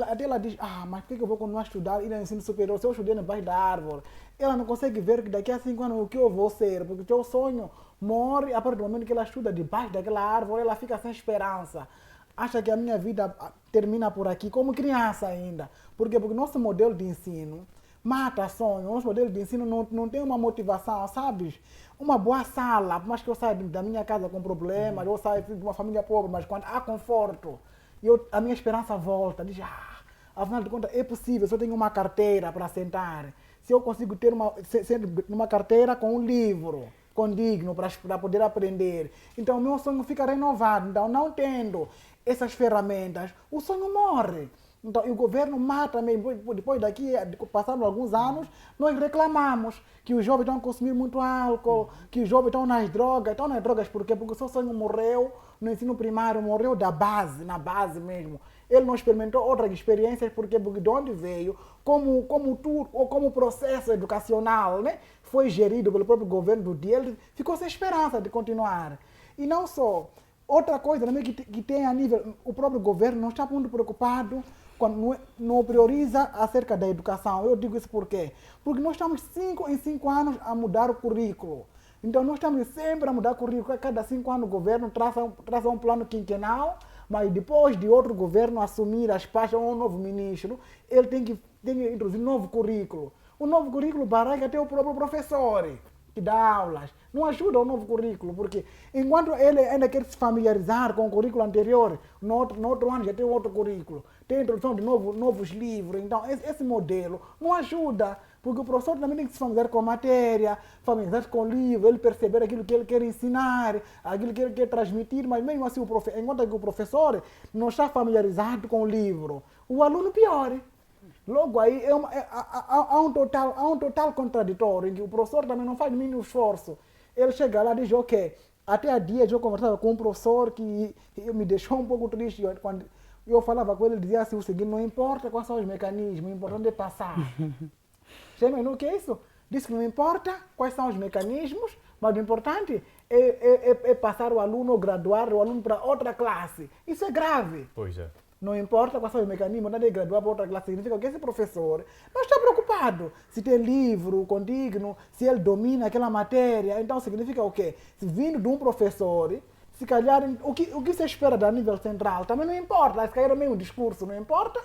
Até ela diz, mas por que eu vou continuar a estudar e no ensino superior se eu estudei debaixo da árvore? Ela não consegue ver que daqui a 5 anos o que eu vou ser, porque o seu sonho morre a partir do momento que ela estuda debaixo daquela árvore, ela fica sem esperança. acha que a minha vida termina por aqui como criança ainda. Por quê? Porque o nosso modelo de ensino mata sonho. O nosso modelo de ensino não tem uma motivação, sabes? Uma boa sala, por mais que eu saia da minha casa com problemas, eu saia de uma família pobre, mas quando há conforto, a minha esperança volta. Diz, afinal de contas, é possível, se eu tenho uma carteira para sentar, se eu consigo ter uma carteira com um livro condigno para poder aprender, então o meu sonho fica renovado. Então, não tendo essas ferramentas, o sonho morre. Então, e o governo mata mesmo. Depois daqui, passando alguns anos, nós reclamamos que os jovens estão a consumir muito álcool, que os jovens estão nas drogas. Estão nas drogas por quê? Porque o seu sonho morreu no ensino primário, morreu da base, na base mesmo. Ele não experimentou outras experiências porque de onde veio, como processo educacional, né, foi gerido pelo próprio governo do dia, ele ficou sem esperança de continuar. E não só. Outra coisa também que tem a nível, o próprio governo não está muito preocupado quando não prioriza acerca da educação. Eu digo isso por quê? Porque nós estamos 5 em 5 anos a mudar o currículo. Então nós estamos sempre a mudar o currículo. A cada 5 anos o governo traça um plano quinquenal, mas depois de outro governo assumir as pastas ou um novo ministro, ele tem que introduzir um novo currículo. O novo currículo barraca até o próprio professor que dá aulas. Não ajuda o novo currículo, porque enquanto ele ainda quer se familiarizar com o currículo anterior, no outro ano já tem outro currículo, tem a introdução de novos livros. Então, esse modelo não ajuda, porque o professor também tem que se familiarizar com a matéria, familiarizar com o livro, ele perceber aquilo que ele quer ensinar, aquilo que ele quer transmitir, mas mesmo assim, enquanto que o professor não está familiarizado com o livro, o aluno piora. Logo aí há um total contraditório, em que o professor também não faz o mínimo esforço. Ele chega lá e diz, ok, até há dias eu conversava com um professor que me deixou um pouco triste. Quando eu falava com ele, ele dizia assim o seguinte, não importa quais são os mecanismos, o importante é passar. Mas o que é isso? Disse que não importa quais são os mecanismos, mas o importante é passar o aluno ou graduar o aluno para outra classe. Isso é grave. Pois é. Não importa qual é o mecanismo, nada de graduar para outra classe, significa que esse professor não está preocupado se tem livro condigno, se ele domina aquela matéria. Então significa o quê? Se vindo de um professor, se calhar, o que se espera da nível central também não importa, se calhar é o mesmo discurso, não importa.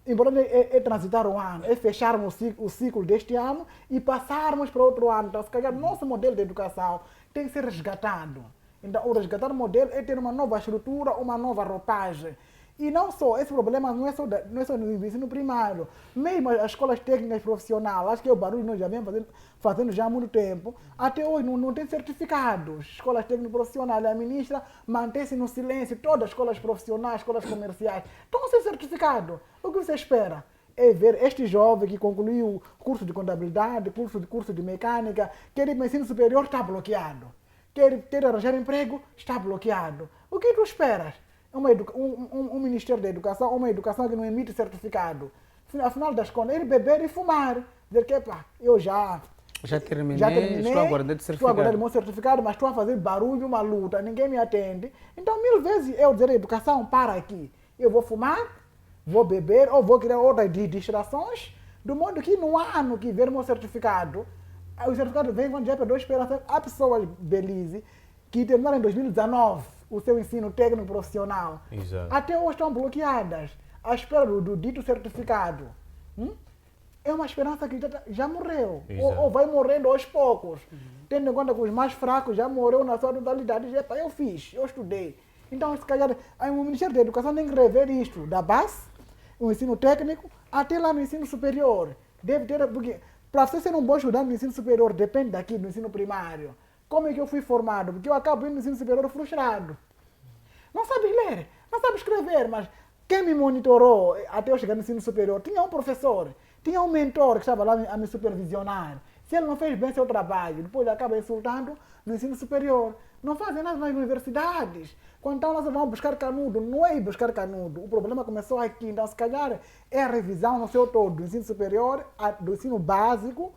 O importante é transitar o ano, é fecharmos o ciclo deste ano e passarmos para outro ano. Então, se calhar, nosso modelo de educação tem que ser resgatado. Então, o resgatar o modelo é ter uma nova estrutura, uma nova roupagem. E não só, esse problema não é só no ensino primário. Mesmo as escolas técnicas profissionais, acho que é o barulho que nós já viemos fazendo já há muito tempo, até hoje não tem certificados. Escolas técnicas profissionais, a ministra mantém-se no silêncio, todas as escolas profissionais, escolas comerciais, estão sem certificado. O que você espera? É ver este jovem que concluiu curso de contabilidade, curso de mecânica, quer ir para o ensino superior, está bloqueado. Quer arranjar emprego, está bloqueado. O que tu esperas? Um Ministério da Educação, uma educação que não emite certificado. Afinal das contas, ele beber e fumar. Dizer que, eu já terminei, estou aguardando certificado. Estou aguardando meu certificado, mas estou a fazer barulho, uma luta, ninguém me atende. Então, 1000 vezes eu dizer, educação, para aqui. Eu vou fumar, vou beber, ou vou criar outras distrações, do modo que no ano que vier meu certificado, o certificado vem quando já para 2 esperanças. Há pessoas, Belize, que terminaram em 2019 o seu ensino técnico profissional. Exato. Até hoje estão bloqueadas à espera do dito certificado. É uma esperança que já morreu. Ou vai morrendo aos poucos. Tendo em conta que os mais fracos já morreram na sua totalidade. Eu fiz, eu estudei. Então, se calhar, o Ministério da Educação tem que rever isto, da base, o ensino técnico, até lá no ensino superior. Deve ter, porque para você ser um bom estudante no ensino superior, depende daqui do ensino primário. Como é que eu fui formado? Porque eu acabo indo no ensino superior frustrado. Não sabes ler, não sabes escrever, mas quem me monitorou até eu chegar no ensino superior? Tinha um professor, tinha um mentor que estava lá a me supervisionar. Se ele não fez bem seu trabalho, depois ele acaba insultando no ensino superior. Não fazem nada nas universidades. Quando então nós vamos buscar canudo, não é ir buscar canudo. O problema começou aqui. Então, se calhar, é a revisão no seu todo, do ensino superior, do ensino básico,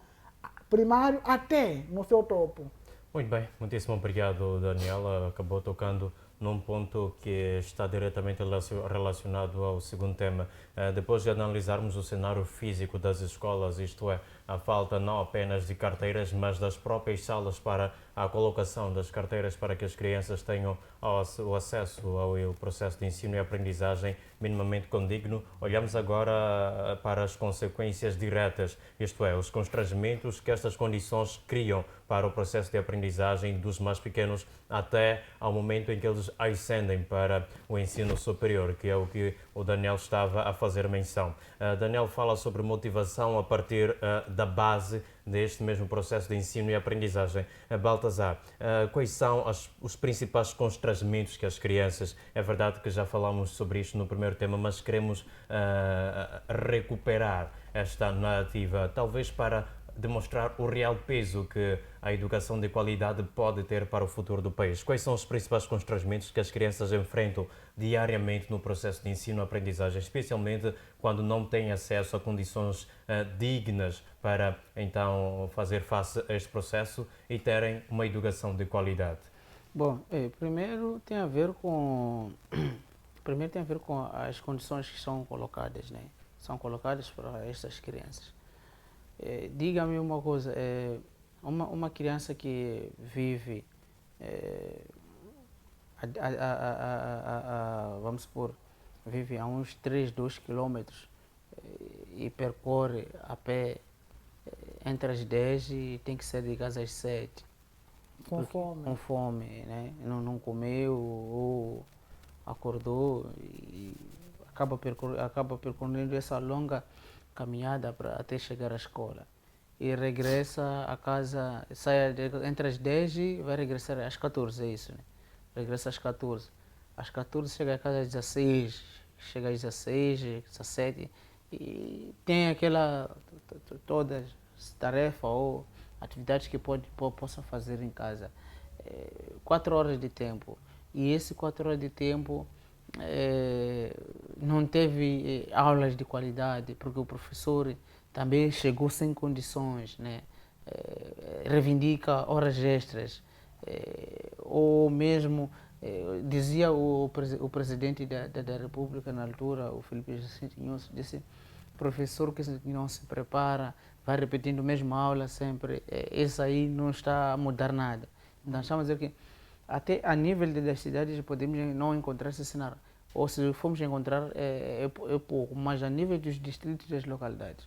primário, até no seu topo. Muito bem, muitíssimo obrigado, Daniela. Acabou tocando num ponto que está diretamente relacionado ao segundo tema. Depois de analisarmos o cenário físico das escolas, isto é, a falta não apenas de carteiras, mas das próprias salas para a colocação das carteiras para que as crianças tenham o acesso ao processo de ensino e aprendizagem minimamente condigno. Olhamos agora para as consequências diretas, isto é, os constrangimentos que estas condições criam para o processo de aprendizagem dos mais pequenos até ao momento em que eles ascendem para o ensino superior, que é o que o Daniel estava a fazer menção. Daniel fala sobre motivação a partir da base deste mesmo processo de ensino e aprendizagem. Baltazar, quais são os principais constrangimentos que as crianças, é verdade que já falamos sobre isto no primeiro tema, mas queremos recuperar esta narrativa, talvez para demonstrar o real peso que a educação de qualidade pode ter para o futuro do país. Quais são os principais constrangimentos que as crianças enfrentam diariamente no processo de ensino-aprendizagem, especialmente quando não têm acesso a condições dignas para, então, fazer face a este processo e terem uma educação de qualidade? Bom, primeiro tem a ver com as condições que são colocadas, né? São colocadas para estas crianças. Diga-me uma coisa, uma criança que vive, vamos supor, vive a uns 2 quilômetros e percorre a pé entre as 10 e tem que sair de casa às 7. Com fome. Com fome, né? Não comeu ou acordou e acaba percorrendo essa longa caminhada até chegar à escola e regressa a casa, sai entre as 10 e vai regressar às 14, é isso, né? Regressa às 14. Às 14 chega a casa às 16, chega às 16, 17 e tem aquela todas tarefas ou atividades que possa fazer em casa. 4 horas de tempo. E esse 4 horas de tempo não teve aulas de qualidade, porque o professor também chegou sem condições, né? Reivindica horas extras, ou mesmo, dizia o presidente da República na altura, o Felipe Jacinto Inhosso, disse: professor que não se prepara, vai repetindo a mesma aula sempre, esse aí não está a mudar nada. Então estamos a dizer que até a nível das cidades podemos não encontrar esse cenário, ou se formos encontrar é pouco, mas a nível dos distritos e das localidades,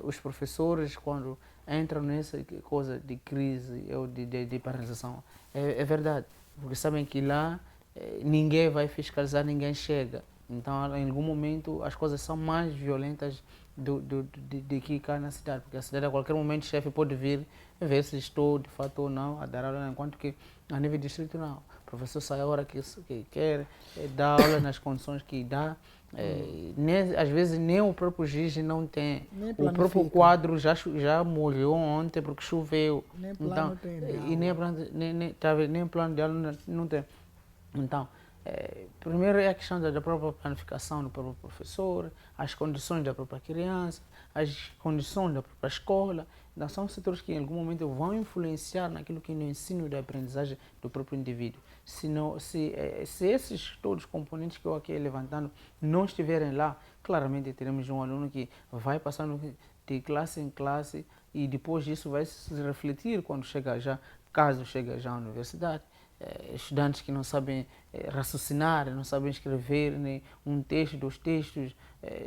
os professores quando entram nessa coisa de crise ou de paralisação, é verdade, porque sabem que lá ninguém vai fiscalizar, ninguém chega, então em algum momento as coisas são mais violentas de que cá na cidade, porque a cidade a qualquer momento o chefe pode vir ver se estou de fato ou não a dar aula, enquanto que a nível distrito não. O professor sai a hora que quer, dá aula nas condições que dá, às vezes nem o próprio giz não tem, o próprio quadro já molhou ontem porque choveu, Nem plano tem de aula. E nem plano de aula não tem. Então, primeiro é a questão da própria planificação do próprio professor, as condições da própria criança, as condições da própria escola. Então, são setores que em algum momento vão influenciar naquilo que é o ensino e da aprendizagem do próprio indivíduo. Se esses todos os componentes que eu aqui levantando não estiverem lá, claramente teremos um aluno que vai passando de classe em classe e depois disso vai se refletir quando caso chega já à universidade. Estudantes que não sabem raciocinar, não sabem escrever nem um texto, 2 textos,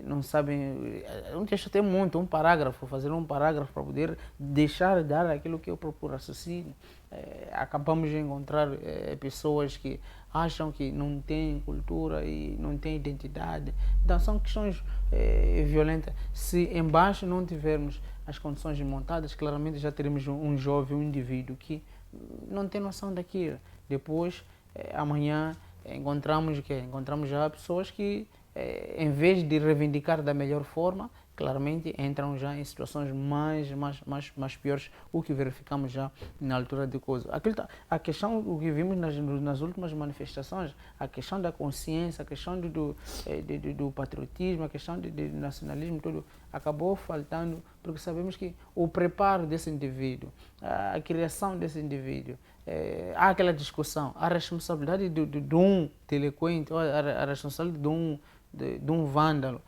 não sabem, um texto tem muito, fazer um parágrafo para poder deixar de dar aquilo que é o próprio raciocínio. Acabamos de encontrar pessoas que acham que não têm cultura e não têm identidade. Então são questões violentas. Se embaixo não tivermos as condições montadas, claramente já teremos um jovem, um indivíduo que não tem noção daquilo. Depois, amanhã, encontramos o quê? Encontramos já pessoas que, em vez de reivindicar da melhor forma, claramente entram já em situações mais piores, o que verificamos já na altura de coisa. A questão, o que vimos nas últimas manifestações, a questão da consciência, a questão do patriotismo, a questão do nacionalismo, tudo acabou faltando, porque sabemos que o preparo desse indivíduo, a criação desse indivíduo, há aquela discussão, a responsabilidade de um delinquente, a responsabilidade de um vândalo,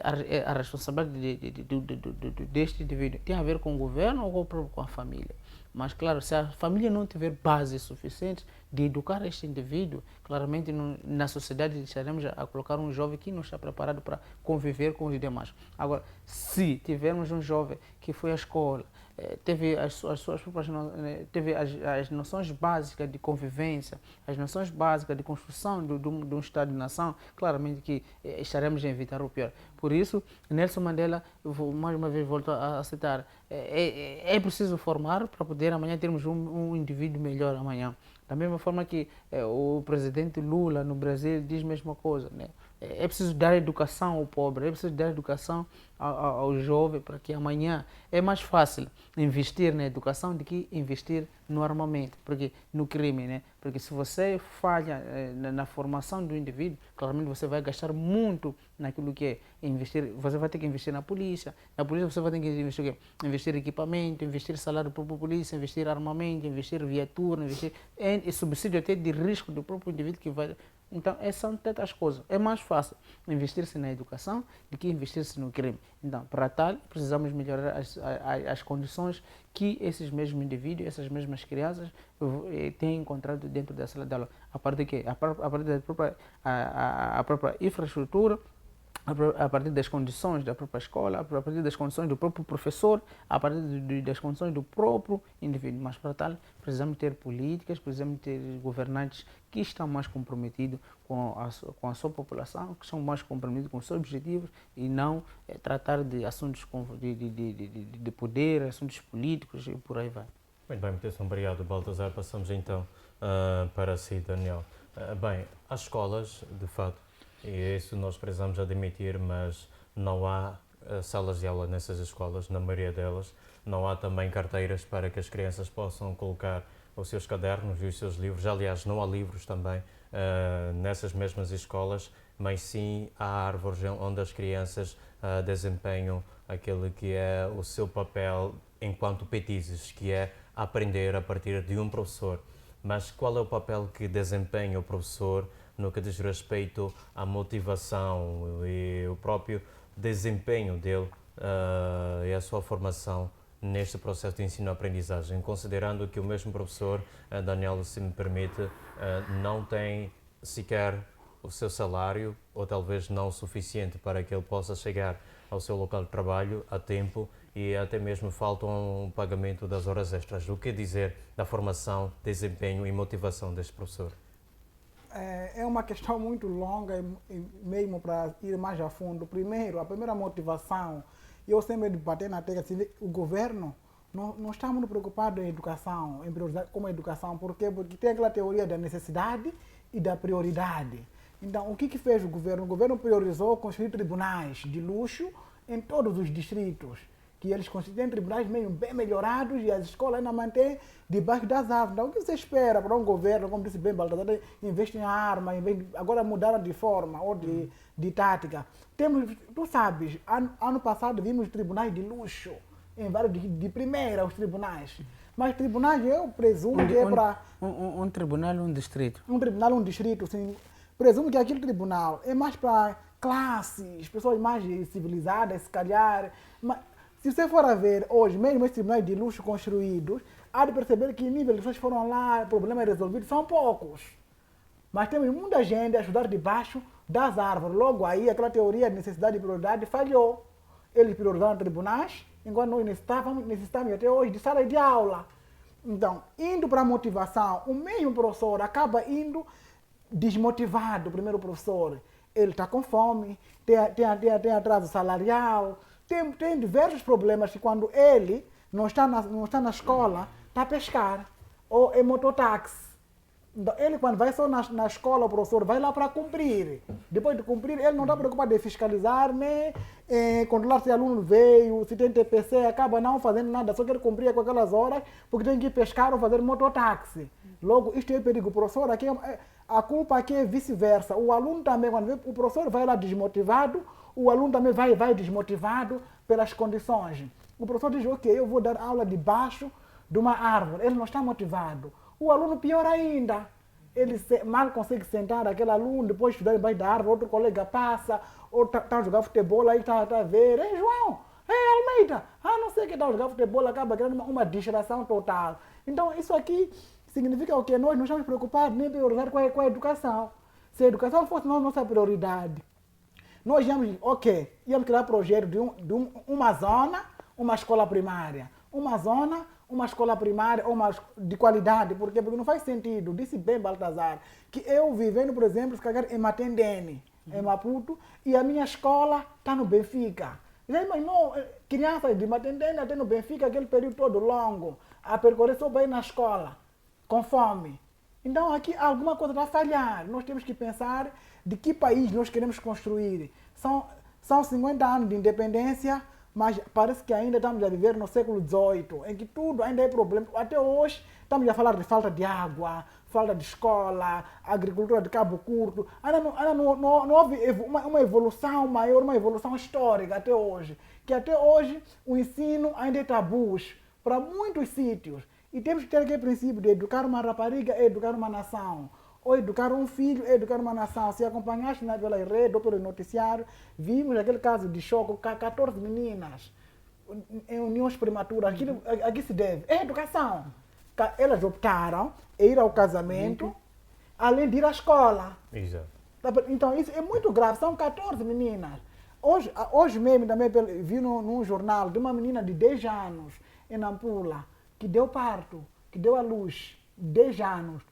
a responsabilidade deste indivíduo tem a ver com o governo ou com a família. Mas, claro, se a família não tiver bases suficientes de educar este indivíduo, claramente na sociedade estaremos a colocar um jovem que não está preparado para conviver com os demais. Agora, se tivermos um jovem que foi à escola, teve as suas próprias, teve as noções básicas de convivência, as noções básicas de construção de um Estado de nação, claramente que estaremos a evitar o pior. Por isso, Nelson Mandela, mais uma vez volto a citar, é preciso formar para poder amanhã termos um indivíduo melhor amanhã. Da mesma forma que o presidente Lula no Brasil diz a mesma coisa, né? É preciso dar educação ao pobre, é preciso dar educação ao jovem para que amanhã é mais fácil investir na educação do que investir no armamento, porque no crime, né? Porque se você falha na formação do indivíduo, claramente você vai gastar muito naquilo que é investir. Você vai ter que investir na polícia você vai ter que investir o quê? Investir em equipamento, investir salário para a polícia, investir armamento, investir viatura, investir em subsídio até de risco do próprio indivíduo que vai. Então, essas são tantas coisas. É mais fácil investir-se na educação do que investir-se no crime. Então, para tal, precisamos melhorar as condições que esses mesmos indivíduos, essas mesmas crianças têm encontrado dentro da sala de aula. A partir de quê? A partir da própria infraestrutura, a partir das condições da própria escola, a partir das condições do próprio professor, a partir das condições do próprio indivíduo. Mas para tal, precisamos ter políticas, precisamos ter governantes que estão mais comprometidos com a sua população, que são mais comprometidos com os seus objetivos e não tratar de assuntos de poder, assuntos políticos e por aí vai. Muito bem, muito obrigado, Baltazar. Passamos então para si, Daniel. Bem, as escolas, de fato, e isso nós precisamos admitir, mas não há salas de aula nessas escolas, na maioria delas. Não há também carteiras para que as crianças possam colocar os seus cadernos e os seus livros. Aliás, não há livros também nessas mesmas escolas, mas sim há árvores onde as crianças desempenham aquele que é o seu papel enquanto petizes, que é aprender a partir de um professor. Mas qual é o papel que desempenha o professor no que diz respeito à motivação e o próprio desempenho dele e a sua formação neste processo de ensino-aprendizagem, considerando que o mesmo professor, Daniel, se me permite, não tem sequer o seu salário, ou talvez não o suficiente para que ele possa chegar ao seu local de trabalho a tempo e até mesmo falta um pagamento das horas extras. O que dizer da formação, desempenho e motivação deste professor? É uma questão muito longa e mesmo para ir mais a fundo. Primeiro, a primeira motivação, eu sempre debatei na tecla, o governo não está muito preocupado em educação, em prioridade como a educação. Por quê? Porque tem aquela teoria da necessidade e da prioridade. Então, o que fez o governo? O governo priorizou construir tribunais de luxo em todos os distritos, que eles constituem tribunais meio bem melhorados e as escolas ainda mantêm debaixo das árvores. Então, o que você espera para um governo, como disse bem Baltazar, investe em arma, agora mudaram de forma ou de tática. Tu sabes, ano passado vimos tribunais de luxo, em vários de primeira os tribunais. Mas tribunais eu presumo que é para... Um tribunal, um distrito. Um tribunal, um distrito, sim. Presumo que aquele tribunal é mais para classes, pessoas mais civilizadas, se calhar. Mas, se você for a ver hoje, mesmo esses tribunais de luxo construídos, há de perceber que nível de pessoas foram lá, problemas resolvidos são poucos. Mas temos muita gente a estudar debaixo das árvores. Logo aí, aquela teoria de necessidade e prioridade falhou. Eles priorizaram tribunais, enquanto nós necessitamos até hoje de sala de aula. Então, indo para a motivação, o mesmo professor acaba indo desmotivado. O primeiro professor, ele está com fome, tem atraso salarial, tem diversos problemas que quando ele não está na escola, está a pescar, ou é mototáxi. Então, ele quando vai só na escola, o professor vai lá para cumprir. Depois de cumprir, ele não está preocupado em fiscalizar, nem controlar se o aluno veio, se tem TPC, acaba não fazendo nada, só quer cumprir com aquelas horas, porque tem que ir pescar ou fazer mototáxi. Logo, isto é perigo. O professor aqui, a culpa aqui é vice-versa. O aluno também, quando vê, o professor vai lá desmotivado, o aluno também vai desmotivado pelas condições. O professor diz, ok, eu vou dar aula debaixo de uma árvore. Ele não está motivado. O aluno, pior ainda, ele mal consegue sentar aquele aluno, depois estudar debaixo da árvore, outro colega passa, ou tá a jogar futebol, aí tá a ver, ei João, ei Almeida, não sei o que tá a jogar futebol, acaba criando uma distração total. Então isso aqui significa o quê? Nós não estamos preocupados nem priorizar com a educação. Se a educação fosse nossa prioridade, nós íamos criar projeto de uma zona, uma escola primária. Uma zona, uma escola primária de qualidade. Por quê? Porque não faz sentido, disse bem Baltazar, que eu vivendo, por exemplo, se calhar em Matendene, em Maputo, e a minha escola está no Benfica. Já imaginou crianças de Matendene até no Benfica, aquele período todo longo, a percorrer só para ir na escola, com fome. Então aqui alguma coisa está a falhar. Nós temos que pensar de que país nós queremos construir. São 50 anos de independência, mas parece que ainda estamos a viver no século XVIII, em que tudo ainda é problema. Até hoje estamos a falar de falta de água, falta de escola, agricultura de cabo curto. Ainda não houve uma evolução maior, uma evolução histórica até hoje. Que até hoje o ensino ainda é tabu para muitos sítios. E temos que ter aquele princípio de educar uma rapariga é educar uma nação. Ou educar um filho é educar uma nação. Se acompanhaste pela rede ou pelo noticiário, vimos aquele caso de choque, 14 meninas em uniões prematuras. Aqui se deve. É educação. Elas optaram em ir ao casamento, além de ir à escola. Exato. Então isso é muito grave. São 14 meninas. Hoje mesmo também vi num jornal de uma menina de 10 anos em Nampula, que deu parto, que deu à luz, 10 anos.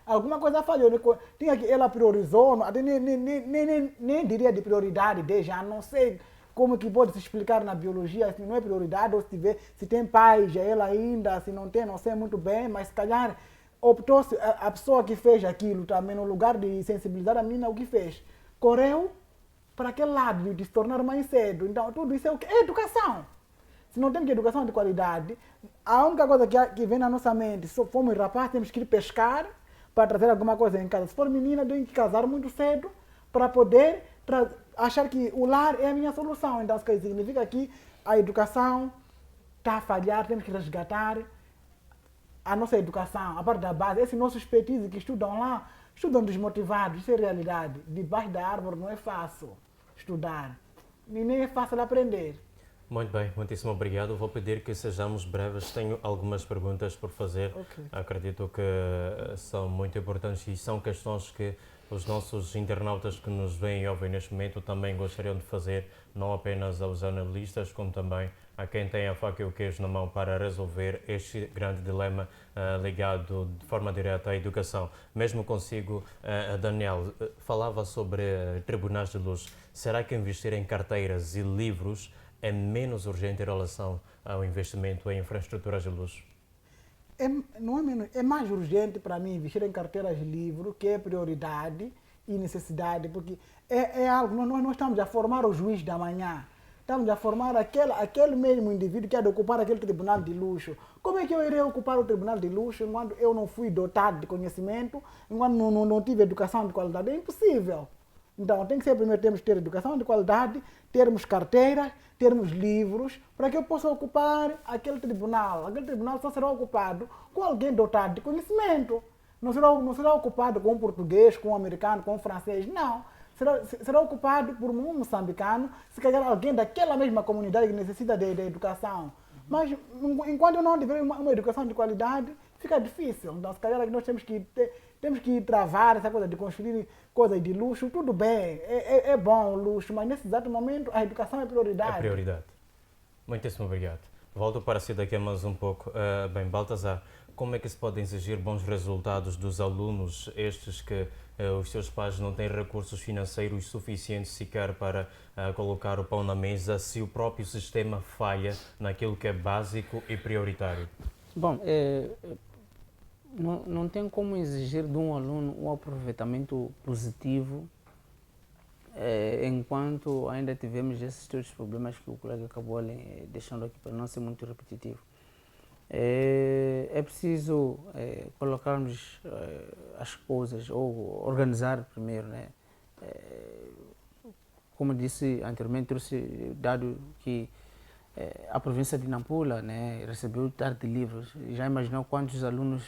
Alguma coisa falhou. Tinha que ela priorizou, até nem diria de prioridade, 10 anos, não sei como que pode se explicar na biologia, se não é prioridade, ou se tem pai, já ela ainda, se não tem, não sei muito bem, mas se calhar optou a pessoa que fez aquilo também, no lugar de sensibilizar a menina, o que fez? Correu para aquele lado de se tornar mãe cedo. Então tudo isso é o que? É educação. Se não temos educação de qualidade, a única coisa que vem na nossa mente, se formos rapazes, temos que ir pescar para trazer alguma coisa em casa. Se for menina, tem que casar muito cedo para poder achar que o lar é a minha solução. Então, isso significa que a educação está a falhar, temos que resgatar a nossa educação, a parte da base. Esses nossos petizes que estudam lá, estudam desmotivados, isso é realidade. Debaixo da árvore não é fácil estudar, nem é fácil aprender. Muito bem, muitíssimo obrigado. Vou pedir que sejamos breves. Tenho algumas perguntas por fazer. Okay. Acredito que são muito importantes e são questões que os nossos internautas que nos veem e ouvem neste momento também gostariam de fazer, não apenas aos analistas, como também a quem tem a faca e o queijo na mão para resolver este grande dilema ligado de forma direta à educação. Mesmo consigo, Daniel, falava sobre tribunais de luz. Será que investir em carteiras e livros é menos urgente em relação ao investimento em infraestruturas de luz? Não é menos, é mais urgente para mim investir em carteiras de livro, que é prioridade e necessidade, porque é algo, nós estamos a formar o juiz da manhã, estamos a formar aquele mesmo indivíduo que há de ocupar aquele tribunal de luxo. Como é que eu irei ocupar o tribunal de luxo enquanto eu não fui dotado de conhecimento, enquanto não tive educação de qualidade? É impossível. Então, tem que ser primeiro temos que ter educação de qualidade, termos carteiras, termos livros, para que eu possa ocupar aquele tribunal. Aquele tribunal só será ocupado com alguém dotado de conhecimento. Não será ocupado com um português, com um americano, com um francês, não. Será ocupado por um moçambicano, se calhar alguém daquela mesma comunidade que necessita de educação. Mas enquanto eu não tiver uma educação de qualidade, fica difícil. Então, se calhar nós temos que travar essa coisa de construir coisas de luxo. Tudo bem, é bom o luxo, mas nesse exato momento a educação é prioridade. É prioridade. Muitíssimo obrigado. Volto para si daqui a mais um pouco. Bem, Baltazar, como é que se pode exigir bons resultados dos alunos, estes que os seus pais não têm recursos financeiros suficientes sequer para colocar o pão na mesa, se o próprio sistema falha naquilo que é básico e prioritário? Bom, não tem como exigir de um aluno um aproveitamento positivo enquanto ainda tivemos esses todos os problemas que o colega acabou deixando aqui para não ser muito repetitivo. É preciso colocarmos as coisas, ou organizar primeiro, né? Como disse anteriormente, trouxe dado que a província de Nampula, né, recebeu tarde de livros. Já imaginou quantos alunos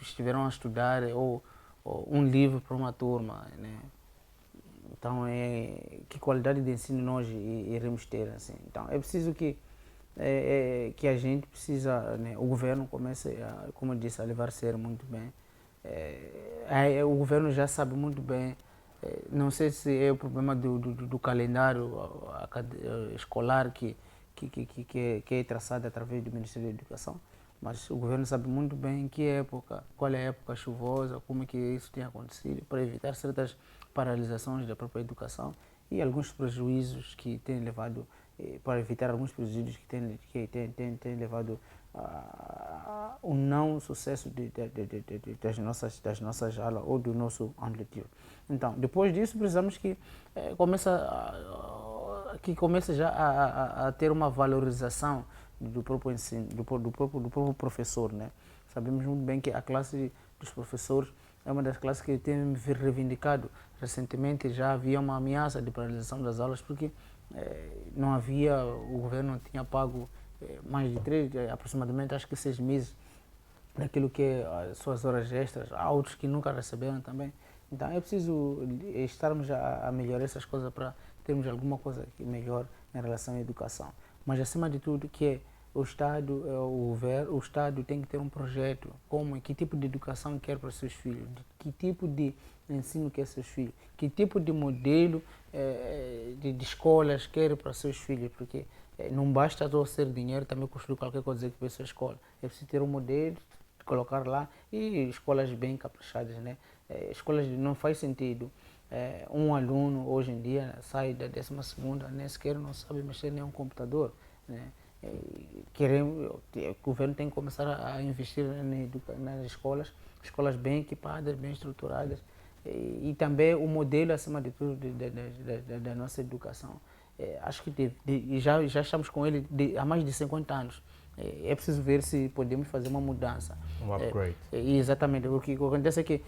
estiveram a estudar ou um livro para uma turma, né? Então, que qualidade de ensino nós iremos ter, assim. Então, é preciso que a gente precisa, né, o governo comece, como eu disse, a levar a sério muito bem. O governo já sabe muito bem, não sei se é o problema do calendário escolar que é traçado através do Ministério da Educação, mas o governo sabe muito bem em que época, qual é a época chuvosa, como é que isso tem acontecido, para evitar certas paralisações da própria educação e alguns prejuízos que têm levado, para evitar alguns prejuízos que têm levado ao não sucesso das nossas aulas ou do nosso ano letivo. Então, depois disso, precisamos que comece já a ter uma valorização do próprio ensino, do próprio professor, né? Sabemos muito bem que a classe dos professores é uma das classes que tem reivindicado. Recentemente já havia uma ameaça de paralisação das aulas porque não havia, o governo não tinha pago mais de 3, aproximadamente acho que 6 meses daquilo que é as suas horas extras, há outros que nunca receberam também. Então é preciso estarmos a melhorar essas coisas para termos alguma coisa melhor em relação à educação. Mas acima de tudo que é o Estado tem que ter um projeto, que tipo de educação quer para os seus filhos, que tipo de ensino quer seus filhos, que tipo de modelo de escolas quer para os seus filhos, porque não basta só ser dinheiro, também construir qualquer coisa para a sua escola. É preciso ter um modelo, colocar lá, e escolas bem caprichadas, né? Escolas não faz sentido. Um aluno hoje em dia sai da 12ª, nem sequer não sabe mexer nem um computador, né? O governo tem que começar a investir nas escolas bem equipadas, bem estruturadas, e também o modelo, acima de tudo, da nossa educação. Acho que já estamos com ele há mais de 50 anos. É preciso ver se podemos fazer uma mudança. Um upgrade. Exatamente. O que acontece é que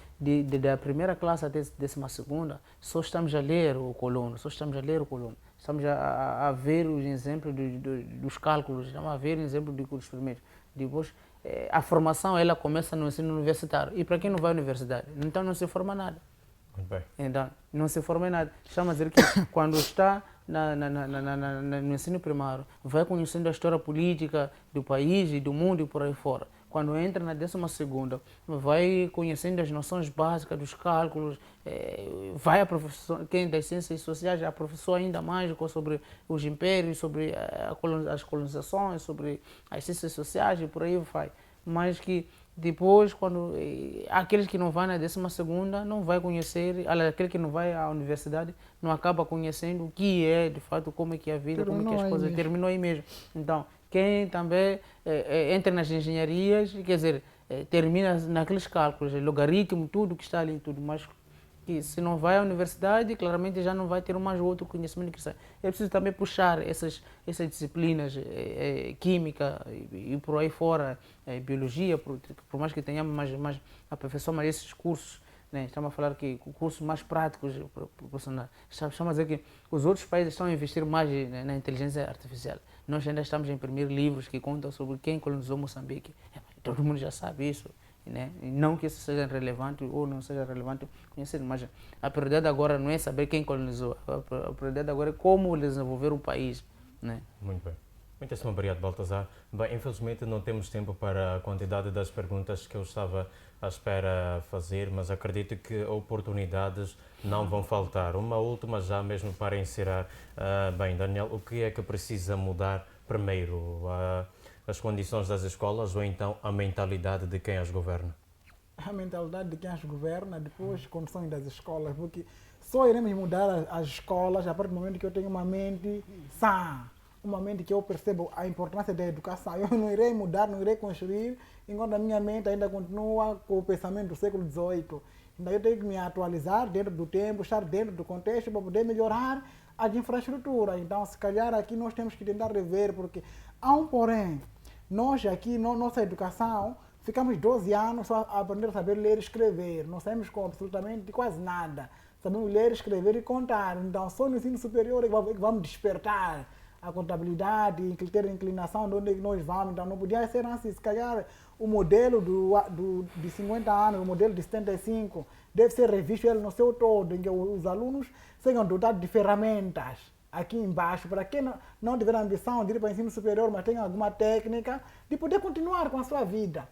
da primeira classe até a 12ª, só estamos a ler o colono, Estamos a ver os exemplos dos cálculos, estamos a ver os exemplos dos primeiros. Depois, a formação ela começa no ensino universitário. E para quem não vai à universidade? Então não se forma nada. Muito bem. Então, não se forma em nada. Estamos a dizer que quando está no ensino primário, vai conhecendo a história política do país e do mundo e por aí fora. Quando entra na 12ª, vai conhecendo as noções básicas dos cálculos, vai a professor, quem das ciências sociais, a professor ainda mais sobre os impérios, sobre as colonizações, sobre as ciências sociais e por aí vai. Mas que depois, quando aqueles que não vão na 12ª não vai conhecer, aquele que não vai à universidade não acaba conhecendo o que é, de fato, como é que é a vida, como é que as coisas terminou aí mesmo. Então, quem também entra nas engenharias, quer dizer, termina naqueles cálculos, logaritmo, tudo que está ali, tudo, mas que se não vai à universidade, claramente já não vai ter mais outro conhecimento que sai. É preciso também puxar essas disciplinas, química e por aí fora, biologia, por mais que tenhamos mais aperfeiçoar esses cursos, né? Estamos a falar que cursos mais práticos, estamos a dizer que os outros países estão a investir mais na inteligência artificial. Nós ainda estamos a imprimir livros que contam sobre quem colonizou Moçambique. Todo mundo já sabe isso. Né? E não que isso seja relevante ou não seja relevante conhecer, mas a prioridade agora não é saber quem colonizou, a prioridade agora é como desenvolver o país. Né? Muito bem. Muitíssimo obrigado, Baltazar. Bem, infelizmente não temos tempo para a quantidade das perguntas que eu estava à espera fazer, mas acredito que oportunidades não vão faltar. Uma última já mesmo para encerrar. Bem, Daniel, o que é que precisa mudar primeiro? As condições das escolas ou então a mentalidade de quem as governa? A mentalidade de quem as governa, depois as condições das escolas, porque só iremos mudar as escolas a partir do momento que eu tenho uma mente sã, uma mente que eu percebo a importância da educação. Eu não irei mudar, não irei construir, enquanto a minha mente ainda continua com o pensamento do século XVIII. Então eu tenho que me atualizar dentro do tempo, estar dentro do contexto para poder melhorar as infraestruturas. Então, se calhar aqui nós temos que tentar rever, porque há um porém. Nós aqui, nossa educação, ficamos 12 anos só a aprender a saber ler e escrever. Não saímos com absolutamente quase nada. Sabemos ler, escrever e contar. Então, só no ensino superior é que vamos despertar a contabilidade, ter a inclinação de onde é que nós vamos. Então, não podia ser assim. Se calhar, o modelo de 50 anos, o modelo de 75, deve ser revisto ele no seu todo, em que os alunos sejam dotados de ferramentas aqui embaixo, para quem não tiver a ambição de ir para o ensino superior, mas tenha alguma técnica, de poder continuar com a sua vida.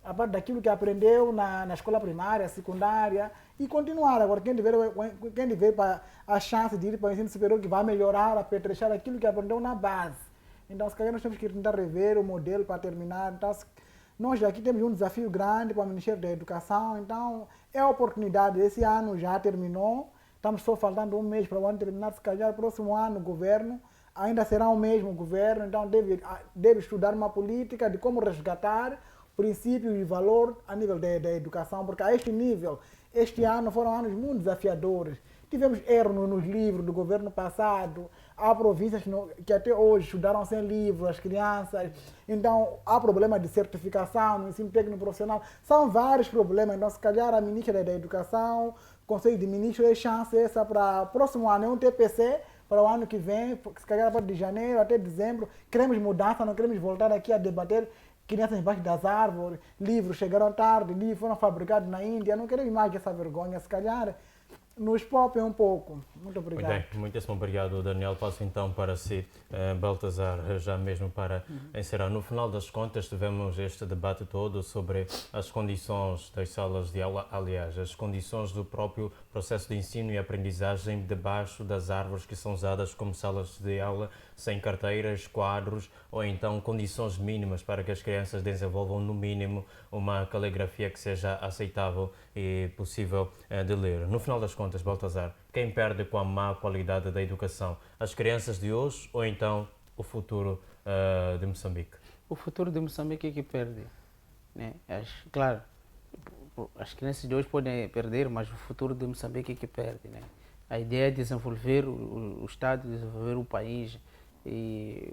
A parte daquilo que aprendeu na escola primária, secundária, e continuar. Agora, quem tiver para a chance de ir para o ensino superior, que vai melhorar, apetrechar aquilo que aprendeu na base. Então, se calhar, nós temos que tentar rever o modelo para terminar. Então, nós aqui temos um desafio grande para o Ministério da Educação, então é a oportunidade. Esse ano já terminou, estamos só faltando um mês para o ano terminar. Se calhar, próximo ano, o governo ainda será o mesmo governo, então deve estudar uma política de como resgatar princípios e valor a nível da educação, porque a este nível, este ano foram anos muito desafiadores. Tivemos erros nos livros do governo passado, há províncias que até hoje estudaram sem livro, as crianças, então há problema de certificação no ensino técnico profissional, são vários problemas, então se calhar a ministra da Educação, o Conselho de Ministros, é chance essa para o próximo ano, é um TPC, para o ano que vem, se calhar a partir de janeiro até dezembro, queremos mudança, não queremos voltar aqui a debater crianças embaixo das árvores, livros chegaram tarde, livros foram fabricados na Índia, não queremos mais essa vergonha, se calhar nos poupem um pouco. Muito obrigado. Muito bem, muitíssimo obrigado, Daniel. Passo então para si, Baltazar, já mesmo para encerrar. No final das contas, tivemos este debate todo sobre as condições das salas de aula, aliás, as condições do próprio processo de ensino e aprendizagem debaixo das árvores que são usadas como salas de aula, sem carteiras, quadros ou então condições mínimas para que as crianças desenvolvam, no mínimo, uma caligrafia que seja aceitável e possível de ler. No final das contas, Baltazar, quem perde com a má qualidade da educação? As crianças de hoje ou então o futuro de Moçambique? O futuro de Moçambique é que perde. Né? Claro, as crianças de hoje podem perder, mas o futuro de Moçambique é que perde. Né? A ideia é desenvolver o Estado, desenvolver o país. E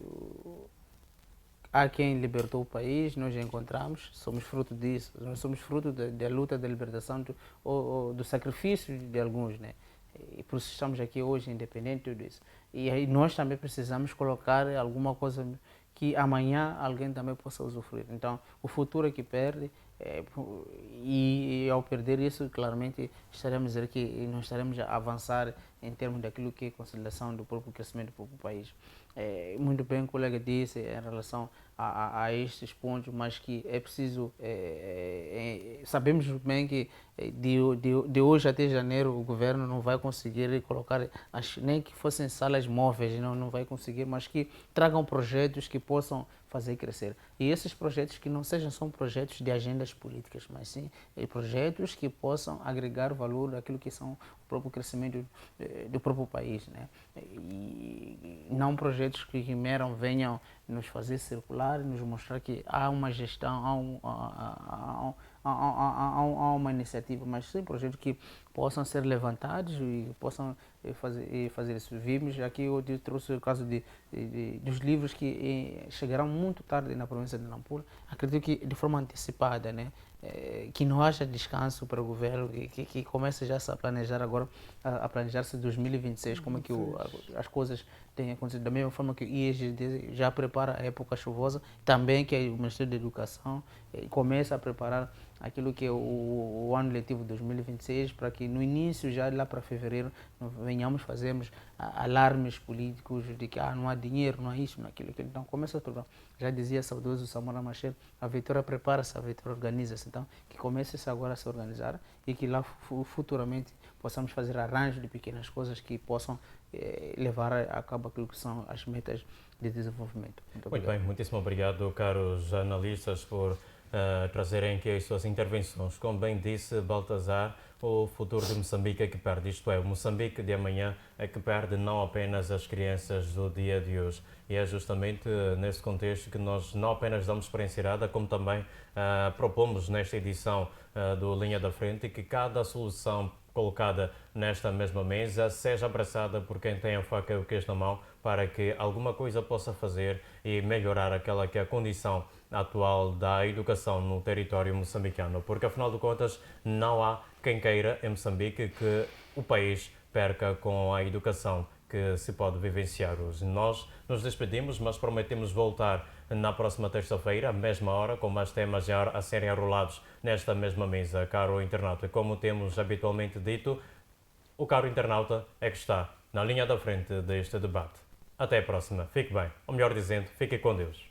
há quem libertou o país, nós já encontramos, somos fruto disso, nós somos fruto da luta da libertação ou do sacrifício de alguns, né? E por isso estamos aqui hoje, independente de tudo isso. E aí nós também precisamos colocar alguma coisa que amanhã alguém também possa usufruir. Então, o futuro é que perde, e ao perder isso, claramente estaremos a dizer que nós estaremos a avançar em termos daquilo que é a consolidação do próprio crescimento do próprio país. Muito bem o colega disse em relação a estes pontos, mas que é preciso, sabemos bem que de hoje até janeiro o governo não vai conseguir colocar, nem que fossem salas móveis, não vai conseguir, mas que tragam projetos que possam fazer crescer. E esses projetos que não sejam só projetos de agendas políticas, mas sim projetos que possam agregar valor àquilo que são o próprio crescimento do próprio país, né? E não projetos que venham nos fazer circular e nos mostrar que há uma gestão, há uma iniciativa, mas sim projetos que possam ser levantados e possam fazer isso. Vimos aqui, eu trouxe o caso dos livros que chegarão muito tarde na província de Nampula, acredito que de forma antecipada, né? Que não haja descanso para o governo, que comece já a planejar agora, a planejar-se 2026, como é que as coisas têm acontecido, da mesma forma que o IEGD já prepara a época chuvosa, também que o Ministério da Educação começa a preparar aquilo que é o ano letivo 2026, para que no início, já lá para fevereiro, fazermos alarmes políticos de que não há dinheiro, não há isso, não há aquilo. Então começa a preparar. Já dizia saudoso Samora Machel, a Vitória prepara-se, a Vitória organiza-se. Então, que comece agora a se organizar e que lá futuramente possamos fazer arranjos de pequenas coisas que possam levar a cabo aquilo que são as metas de desenvolvimento. Muito bem, muitíssimo obrigado, caros analistas, por trazerem aqui as suas intervenções. Como bem disse Baltazar, o futuro de Moçambique é que perde, isto é, o Moçambique de amanhã é que perde, não apenas as crianças do dia de hoje. E é justamente nesse contexto que nós não apenas damos por encerrada, como também propomos nesta edição do Linha da Frente que cada solução colocada nesta mesma mesa seja abraçada por quem tem a faca e o queijo na mão, para que alguma coisa possa fazer e melhorar aquela que é a condição atual da educação no território moçambicano, porque afinal de contas não há quem queira em Moçambique que o país perca com a educação que se pode vivenciar hoje. Nós nos despedimos, mas prometemos voltar na próxima terça-feira, à mesma hora, com mais temas já a serem arrolados nesta mesma mesa, caro internauta. E como temos habitualmente dito, o caro internauta é que está na linha da frente deste debate. Até a próxima. Fique bem. Ou melhor dizendo, fique com Deus.